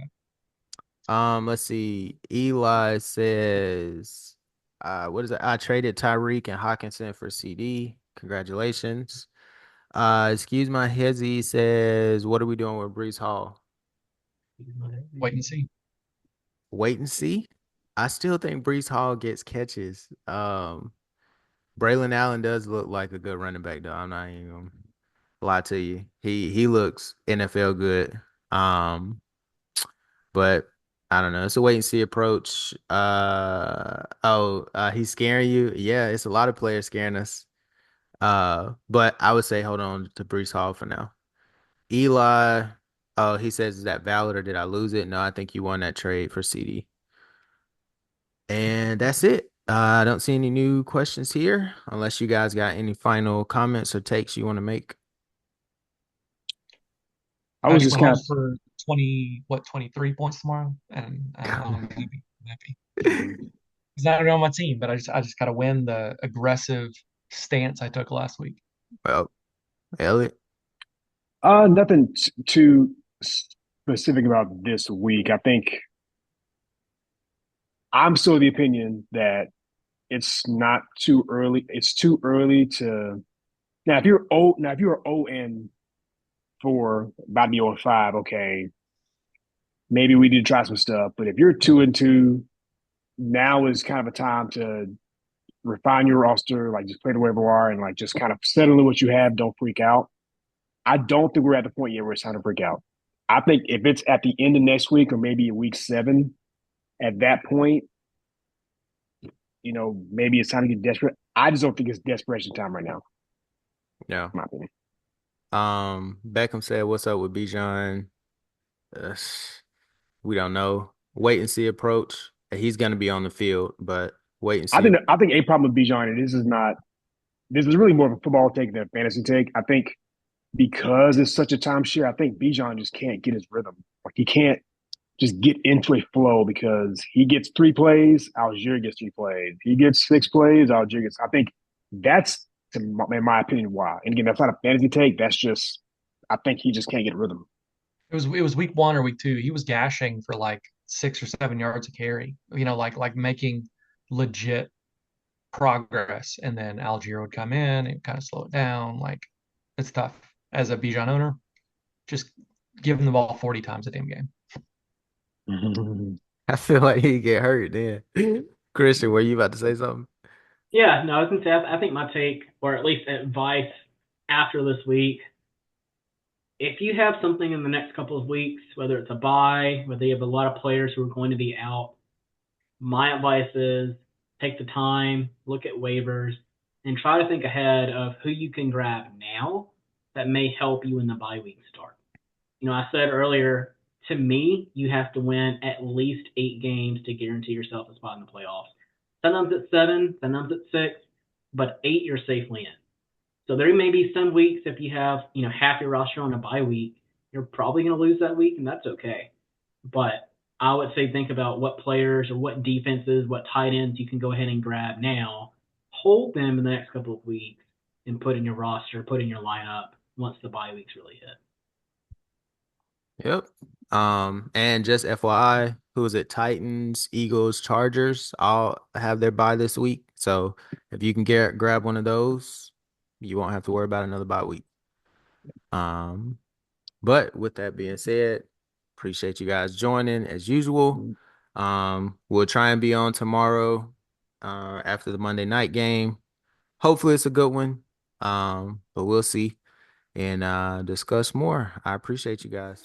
that. Let's see. Eli says, what is it? I traded Tyreek and Hawkinson for CD. Congratulations. Excuse my hezzy says, what are we doing with Brees Hall? Wait and see. Wait and see. I still think Brees Hall gets catches. Braylon Allen does look like a good running back, though. I'm not even gonna lie to you. He looks NFL good. But I don't know. It's a wait and see approach. He's scaring you. Yeah, it's a lot of players scaring us. But I would say hold on to Brees Hall for now. Eli, oh, he says, is that valid or did I lose it? No, I think you won that trade for CD. And that's it. I don't see any new questions here, unless you guys got any final comments or takes you want to make. I I was just just went kind home of for 23 points tomorrow, and I'm happy. I'm happy. mhm. He's not on my team, but I just got to win the aggressive stance I took last week. Well, Elliot. Nothing too specific about this week. I think I'm still of the opinion that it's not too early. It's too early to now. If you are 0-4, about to be 0-5, okay, maybe we need to try some stuff. But if you're 2-2, now is kind of a time to refine your roster, like just play the waiver wire and like just kind of settle in what you have. Don't freak out. I don't think we're at the point yet where it's time to freak out. I think if it's at the end of next week or maybe week 7, at that point, maybe it's time to get desperate. I just don't think it's desperation time right now, Yeah. in my opinion. Beckham said, "What's up with Bijan?" Uh, we don't know. Wait and see approach. He's gonna be on the field, but wait and see. I think a problem with Bijan, and this is really more of a football take than a fantasy take. I think because it's such a timeshare, I think Bijan just can't get his rhythm. Like he can't just get into a flow because he gets 3 plays, Algier gets 3 plays. He gets 6 plays, Algier gets. I think that's, in my opinion, why. And again, that's not a fantasy take. That's just, I think he just can't get rhythm. It was week 1 or week 2. He was gashing for like 6 or 7 yards a carry. Like making legit progress, and then Algier would come in and kind of slow it down. Like it's tough as a Bijan owner. Just give him the ball 40 times a damn game. I feel like he get hurt then. Christian, were you about to say something? Yeah, no, I was gonna say I think my take, or at least advice after this week, if you have something in the next couple of weeks, whether it's a bye, whether you have a lot of players who are going to be out, my advice is take the time, look at waivers, and try to think ahead of who you can grab now that may help you in the bye week start. I said earlier, to me, you have to win at least 8 games to guarantee yourself a spot in the playoffs. Sometimes it's 7, sometimes it's 6, but 8 you're safely in. So there may be some weeks if you have, half your roster on a bye week, you're probably going to lose that week, and that's okay. But I would say think about what players or what defenses, what tight ends you can go ahead and grab now, hold them in the next couple of weeks, and put in your roster, put in your lineup once the bye weeks really hit. Yep. And just FYI, who is it? Titans, Eagles, Chargers. All have their bye this week. So if you can grab one of those, you won't have to worry about another bye week. Um, but with that being said, appreciate you guys joining as usual. We'll try and be on tomorrow, after the Monday night game. Hopefully it's a good one. But we'll see and discuss more. I appreciate you guys.